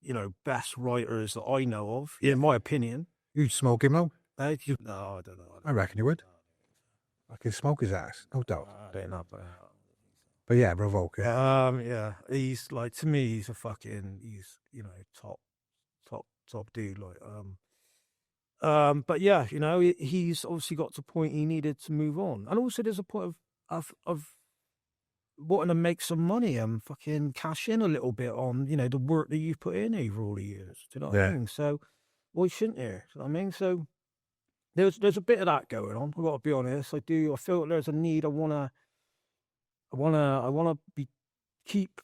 you know, best writers that I know of, in my opinion. You'd smoke him, though? No, I don't know. I reckon you would. I could smoke his ass, no doubt. But yeah, Revoke. Yeah, he's to me, he's a fucking, you know, top dude. But yeah, you know, he's obviously got to a point he needed to move on, and also there's a point of wanting to make some money and fucking cash in a little bit on, you know, the work that you've put in over all the years. Do you know what I mean? So why shouldn't you? Do you know what I mean? So there's a bit of that going on. I've got to be honest. I feel like there's a need. I wanna keep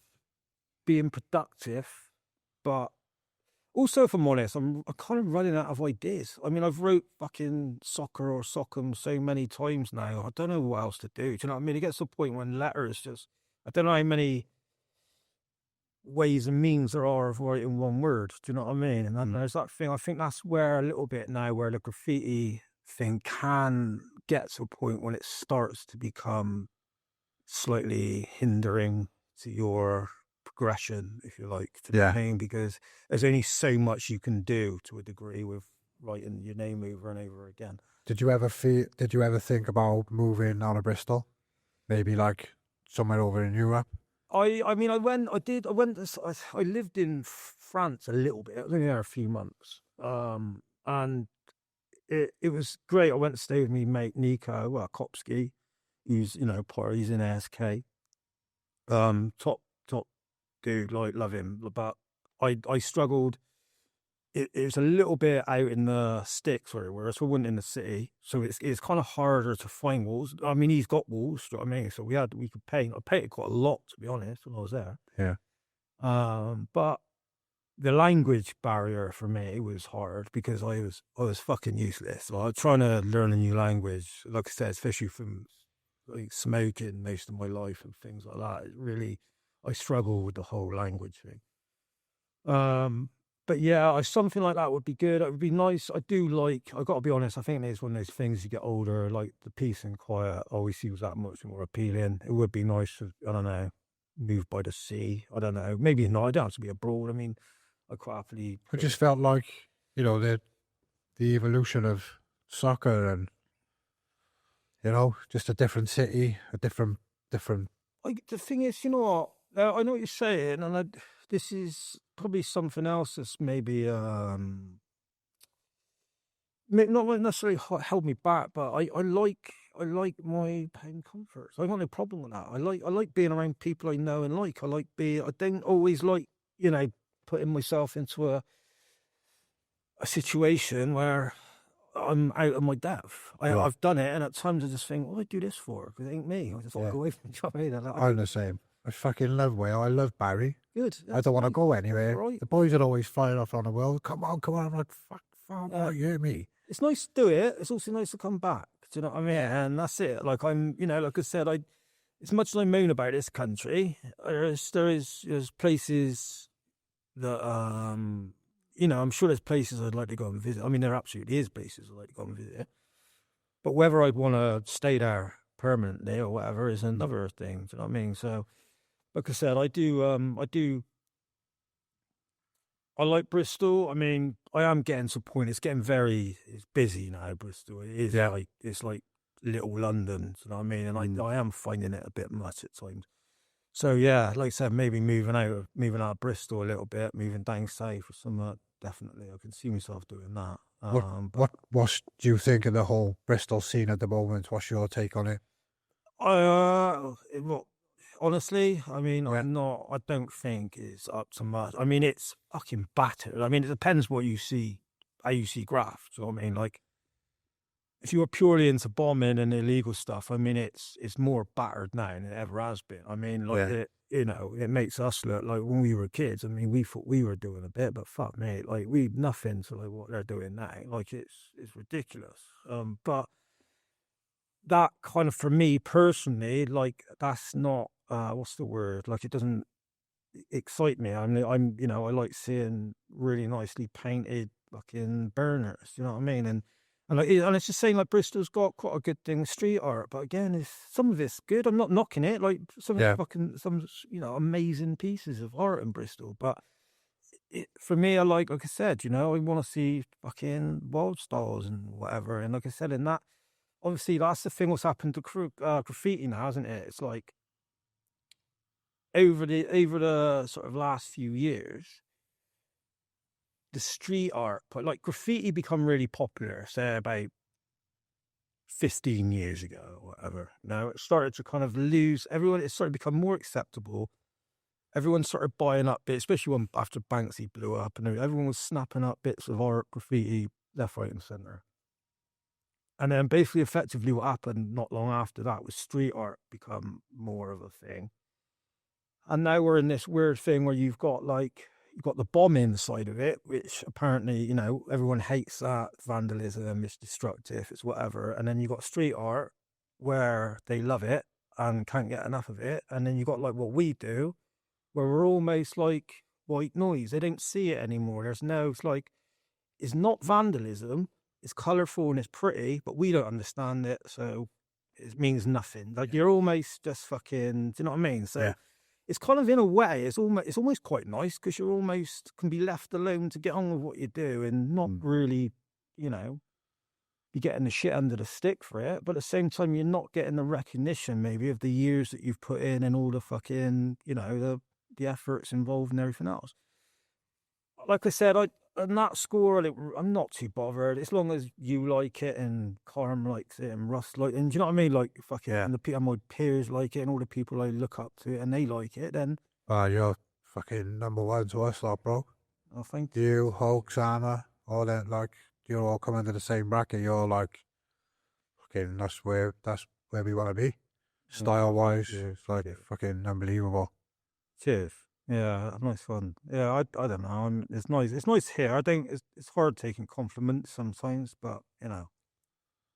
being productive, but also, if I'm honest, I'm kind of running out of ideas. I mean, I've wrote fucking Soker or Sockham so many times now. I don't know what else to do. Do you know what I mean? It gets to a point when letters just, I don't know how many ways and means there are of writing one word. Do you know what I mean? And then there's that thing. I think that's where a little bit now, where the graffiti thing can get to a point when it starts to become slightly hindering to your progression, if you like, to the name, because there's only so much you can do to a degree with writing your name over and over again. Did you ever think about moving out of Bristol? Maybe like somewhere over in Europe? I lived in France a little bit. I was only there a few months. and it was great. I went to stay with me mate Nico Kopsky. He's he's in ASK. Top dude, like love him. But I struggled. It was a little bit out in the sticks where we weren't in the city, so it's kind of harder to find walls. I mean, he's got walls, do you know what I mean? So we could paint. I painted quite a lot, to be honest, when I was there. Yeah. But the language barrier for me was hard because I was fucking useless. So I was trying to learn a new language, like I said, especially from like smoking most of my life and things like that. I struggle with the whole language thing. But yeah, something like that would be good. It would be nice. I got to be honest, I think it's one of those things you get older, like the peace and quiet always seems that much more appealing. It would be nice to, I don't know, move by the sea. I don't know. Maybe not. I don't have to be abroad. I mean, I quite happily. I just felt like, the evolution of soccer and, just a different city, a different. The thing is, you know what? I know what you're saying, and this is probably something else that's maybe not necessarily held me back, but I like my home comforts. I got no problem with that. I like being around people I know and like. I don't always like putting myself into a situation where I'm out of my depth. I've done it, and at times I just think, what do I do this for? Because it ain't me. I just want to go away from the job. I'm the same. I fucking love Wales. I love Barry. Good. I don't want to go anywhere. Right. The boys are always flying off on the world. Come on. I'm like, fuck, you hear me? It's nice to do it. It's also nice to come back. Do you know what I mean? And that's it. Like like I said, as much as I moan about this country, there's places that I'm sure there's places I'd like to go and visit. I mean, there absolutely is places I'd like to go and visit. But whether I'd want to stay there permanently or whatever is another thing. Do you know what I mean? So, like I said, I like Bristol. I mean, I am getting to a point. It's busy now, Bristol. It is it's like little London. Do you know what I mean? And I am finding it a bit much at times. So yeah, like I said, maybe moving out of Bristol a little bit, moving down south or something. Definitely, I can see myself doing that. What do you think of the whole Bristol scene at the moment? What's your take on it? Honestly, I mean, I don't think it's up to much. I mean, it's fucking battered. I mean, it depends how you see GRAFF. Do you know what I mean? Like, if you were purely into bombing and illegal stuff, I mean, it's more battered now than it ever has been. I mean, like, it makes us look like when we were kids. I mean, we thought we were doing a bit, but fuck me, like we've nothing to like what they're doing now. Like, it's ridiculous. But that kind of, for me personally, like, that's not what's the word? Like, it doesn't excite me. I like seeing really nicely painted fucking burners. You know what I mean? And it's just saying, like, Bristol's got quite a good thing, street art, but again, some of it's good. I'm not knocking it. Like, some amazing pieces of art in Bristol, but for me, like I said, I want to see fucking wild styles and whatever. And like I said, in that, obviously, that's the thing. What's happened to graffiti now, isn't it? It's like over the sort of last few years, the street art, but like graffiti become really popular, say about 15 years ago or whatever. Now it started to kind of lose everyone. It started to become more acceptable. Everyone started buying up bits, especially after Banksy blew up, and everyone was snapping up bits of art, graffiti, left, right, and center. And then basically, effectively, what happened not long after that was street art become more of a thing. And now we're in this weird thing where you've got the bombing side of it, which apparently, everyone hates that. Vandalism, it's destructive, it's whatever. And then you've got street art where they love it and can't get enough of it. And then you've got like what we do, where we're almost like white noise. They don't see it anymore. It's not vandalism. It's colourful and it's pretty, but we don't understand it. So it means nothing. Like, you're almost just fucking, do you know what I mean? So it's kind of, in a way, it's almost quite nice, because you're almost can be left alone to get on with what you do and not really, be getting the shit under the stick for it. But at the same time, you're not getting the recognition maybe of the years that you've put in and all the fucking, the efforts involved and everything else. Like I said, and that score, I'm not too bothered as long as you like it and Carm likes it and Russ like, and do you know what I mean? Like, fucking, and the people, my peers like it, and all the people I look up to, and they like it. Then, you're fucking number one to us, lot, bro. I think You, Hulk, Sana, all that, like, you're all coming to the same bracket. You're like, fucking, that's where we want to be, style wise. It's like fucking unbelievable. cheers. Yeah, nice fun. Yeah, I don't know. It's nice. It's nice here. I think it's hard taking compliments sometimes, but you know,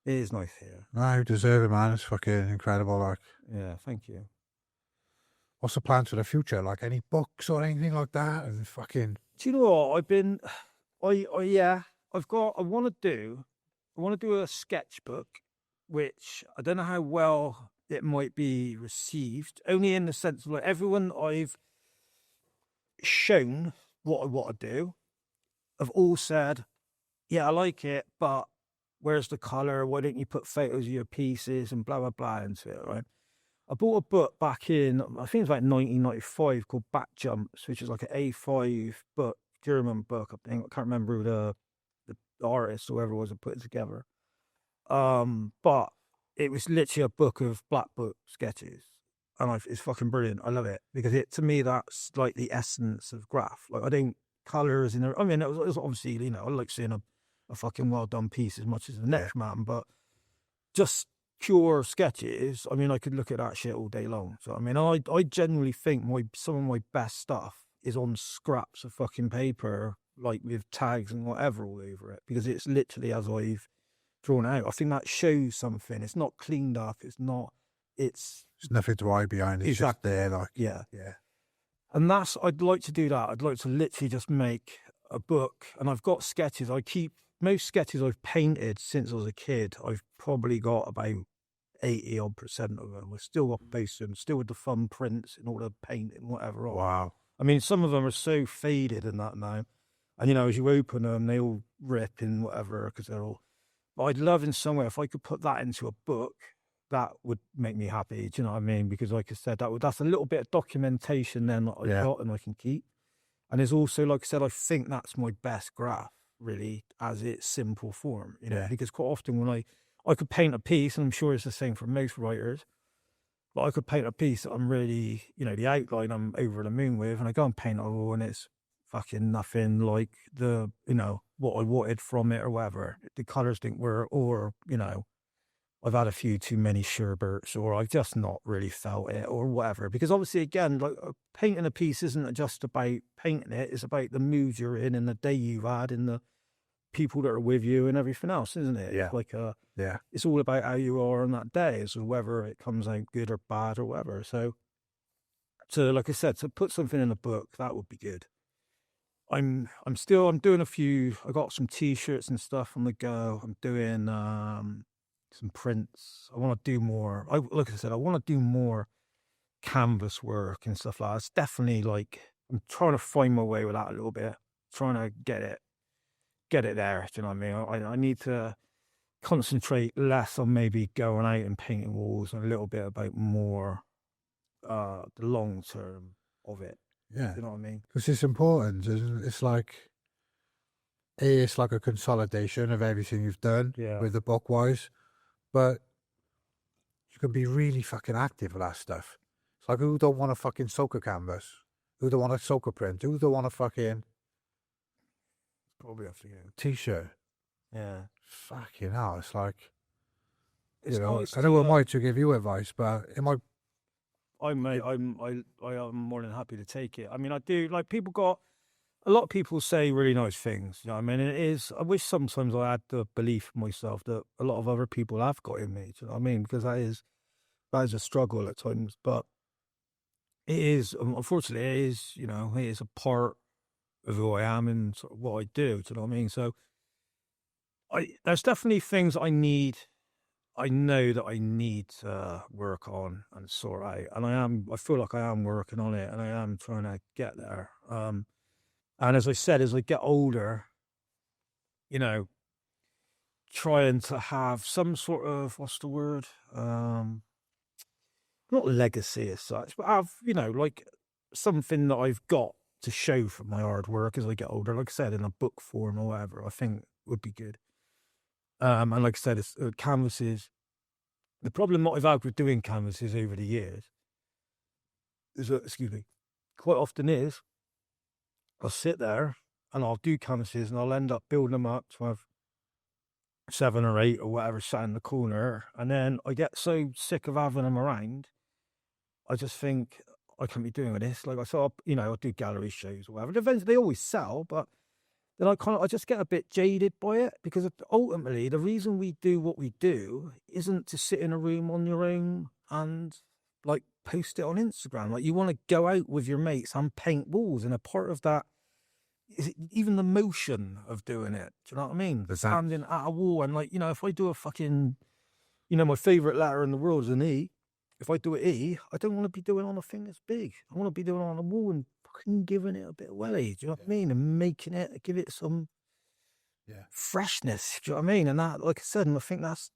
it is nice here. No, you deserve it, man. It's fucking incredible. Like, yeah, thank you. What's the plans for the future? Like, any books or anything like that? And fucking. Do you know what I've been? Yeah, I want to do a sketchbook, which I don't know how well it might be received. Only in the sense of like everyone I've shown what I want to do have all said, yeah, I like it, but where's the colour? Why don't you put photos of your pieces and blah blah blah into it, right? I bought a book back in, I think it was like 1995, called Back Jumps, which is like an A5 book, German book. I think I can't remember who the artist or whoever it was that put it together. But it was literally a book of black book sketches. And it's fucking brilliant. I love it because to me, that's like the essence of graph. Like, I don't colours in there. I mean, it was obviously, you know, I like seeing a fucking well done piece as much as the next man, but just pure sketches. I mean, I could look at that shit all day long. So, I mean, I genuinely think some of my best stuff is on scraps of fucking paper, like with tags and whatever all over it, because it's literally as I've drawn out. I think that shows something. It's not cleaned up. It's There's nothing to hide behind. It's just there, like. Yeah. And I'd like to do that. I'd like to literally just make a book. And I've got sketches. Most sketches I've painted since I was a kid, I've probably got about 80% of them. We've still got most of them, still with the fun prints and all the paint and whatever. Wow. I mean, some of them are so faded and that now. And, you know, as you open them, they all rip and whatever, because they're all... But I'd love in somewhere, if I could put that into a book, that would make me happy. Do you know what I mean? Because like I said, that's a little bit of documentation then that I've got and I can keep. And there's also, like I said, I think that's my best graph, really, as its simple form, you know, because quite often when I could paint a piece, and I'm sure it's the same for most writers, but I could paint a piece that I'm really, you know, the outline I'm over the moon with, and I go and paint it all, and it's fucking nothing like the, you know, what I wanted from it or whatever. The colours didn't work, or, you know, I've had a few too many Sherberts, or I've just not really felt it, or whatever. Because obviously, again, like painting a piece isn't just about painting it; it's about the mood you're in and the day you've had and the people that are with you and everything else, isn't it? Yeah. It's like it's all about how you are on that day, so whether it comes out good or bad or whatever. So like I said, to put something in a book, that would be good. I'm doing a few. I got some T-shirts and stuff on the go. I'm doing some prints. I want to do more. Like I said, I want to do more canvas work and stuff like that. It's definitely like, I'm trying to find my way with that a little bit, trying to get it there. Do you know what I mean? I need to concentrate less on maybe going out and painting walls and a little bit about more the long term of it. Yeah. Do you know what I mean? Because it's important. It's like a consolidation of everything you've done with the book wise. But you can be really fucking active with that stuff. It's like, who don't want a fucking Soker canvas? Who don't want a Soker print? Who don't want a fucking... Probably have to get a T-shirt? Yeah. Fucking hell, it's like... It's nice. I know it might to give you advice, but it might... I am more than happy to take it. I mean, I do, like, a lot of people say really nice things, you know what I mean? And it is, I wish sometimes I had the belief in myself that a lot of other people have got in me, do you know what I mean? Because that is a struggle at times, but it is, unfortunately, it is, you know, it is a part of who I am and sort of what I do, do you know what I mean? So there's definitely things I know that I need to work on and sort out, and I feel like I am working on it, and I am trying to get there. And as I said, as I get older, you know, trying to have some sort of, what's the word? Not legacy as such, but have, you know, like something that I've got to show for my hard work as I get older. Like I said, in a book form or whatever, I think would be good. And like I said, it's canvases. The problem that I've had with doing canvases over the years is that, excuse me, quite often is I'll sit there and I'll do canvases and I'll end up building them up to have 7 or 8 or whatever sat in the corner. And then I get so sick of having them around, I just think I can't be doing this. Like I saw, I'll do gallery shows or whatever. Eventually they always sell, but then I just get a bit jaded by it, because ultimately the reason we do what we do isn't to sit in a room on your own and like post it on Instagram. Like, you want to go out with your mates and paint walls, and a part of that is even the motion of doing it. Do you know what I mean? Standing at a wall and, like, if I do a fucking, my favourite letter in the world is an E. If I do an E, I don't want to be doing on a thing that's big. I want to be doing it on a wall and fucking giving it a bit of welly. Do you know what I mean? And making it, give it some freshness. Do you know what I mean? And that, like I said, and I think that's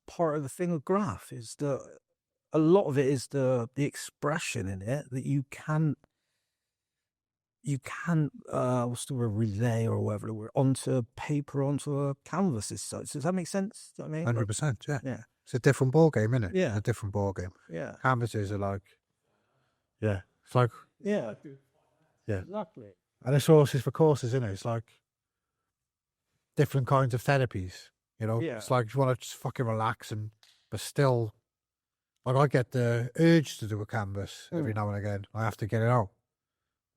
part of the thing of Graff, is a lot of it is the expression in it that you can't what's the word, relay or whatever the word, onto paper, onto a canvas as such. Does that make sense? Do you know what I mean? 100%, yeah. It's a different ball game, isn't it? Yeah. It's a different ball game. Yeah. Canvases are like, it's like, Yeah. Exactly. And it's horses for courses, isn't it? It's like different kinds of therapies, Yeah. It's like you want to just fucking relax, but still, like, I get the urge to do a canvas every now and again. I have to get it out.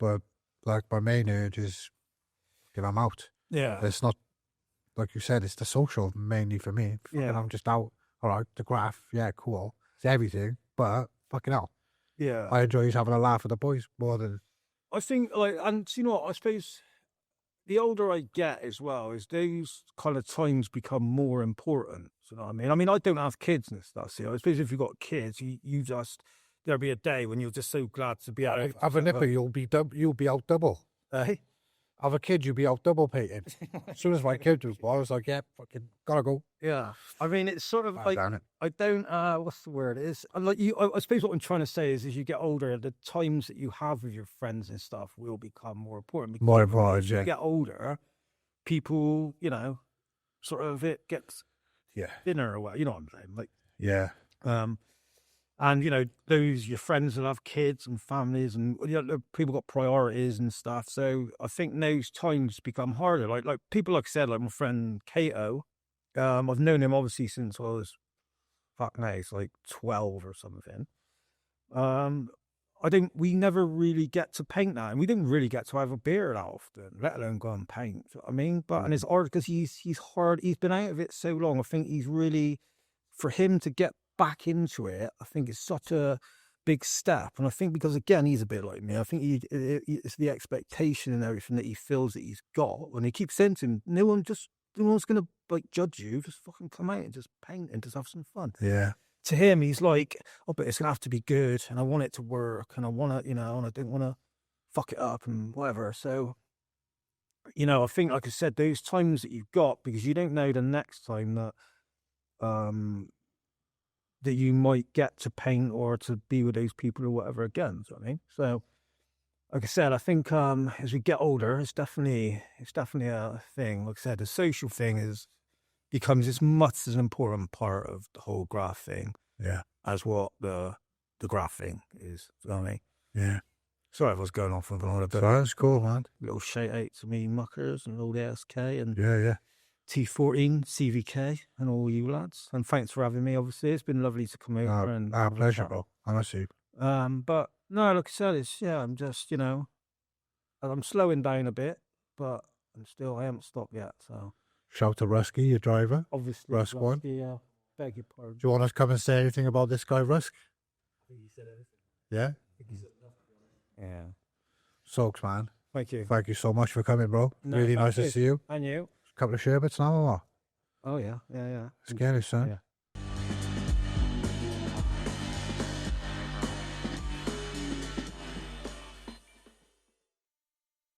But, like, my main urge is get them out. Yeah. It's not, like you said, it's the social mainly for me. Fucking, I'm just out. All right, the graph, cool. It's everything, but fucking hell. Yeah. I enjoy just having a laugh with the boys more than... I think, like, and you know what, I suppose the older I get as well, is those kind of times become more important. You know what I mean? I mean, I don't have kids and stuff, so I suppose if you've got kids, you just, there'll be a day when you're just so glad to be out. Have a nipper, you'll be out double. Have a kid, you'll be out double painting. As soon as my kid was born, I was like, fucking gotta go. Yeah. I mean, it's sort of like, I don't, what's the word is? Like, I suppose what I'm trying to say is, as you get older, the times that you have with your friends and stuff will become more important. More important, as you get older, people, sort of, it gets thinner or what, you know what I'm saying? Like, and, those, your friends will have kids and families, and people got priorities and stuff. So I think those times become harder. Like people, like I said, like my friend Kato, I've known him obviously since I was, it's like 12 or something. We never really get to paint that, and we didn't really get to have a beer that often, let alone go and paint. You know what I mean? But, and it's hard because he's hard. He's been out of it so long. I think he's really, for him to get back into it, I think it's such a big step. And I think because, again, he's a bit like me, I think it's the expectation and everything that he feels that he's got. When he keeps saying to him, no one's gonna like judge you, just fucking come out and just paint and just have some fun. To him, he's like, but it's gonna have to be good, and I want it to work, and I want to, and I don't want to fuck it up and whatever. So, I think, like I said, those times that you've got, because you don't know the next time that that you might get to paint or to be with those people or whatever again. Do you know what I mean? So, like I said, I think as we get older, it's definitely a thing. Like I said, the social thing becomes as much as an important part of the whole Graff thing, as what the Graff thing is. Do you know what I mean? Yeah. Sorry if I was going off with another bit. That's cool, man. Little shout out to me muckers and all the SK and T14, CVK, and all you lads. And thanks for having me, obviously. It's been lovely to come over. And our pleasure, bro. Honestly. But no, like I said, I'm just, I'm slowing down a bit, but I haven't stopped yet, so. Shout to Rusky, your driver. Obviously. Rusk one. Yeah, beg your pardon. Do you want us to come and say anything about this guy, Rusk? I think he said everything. Yeah? I think he said nothing. Yeah. Soaks, man. Thank you. Thank you so much for coming, bro. No, really nice to see you. And you. A couple of sherbets now or what? Oh, yeah. Scary, son. Yeah.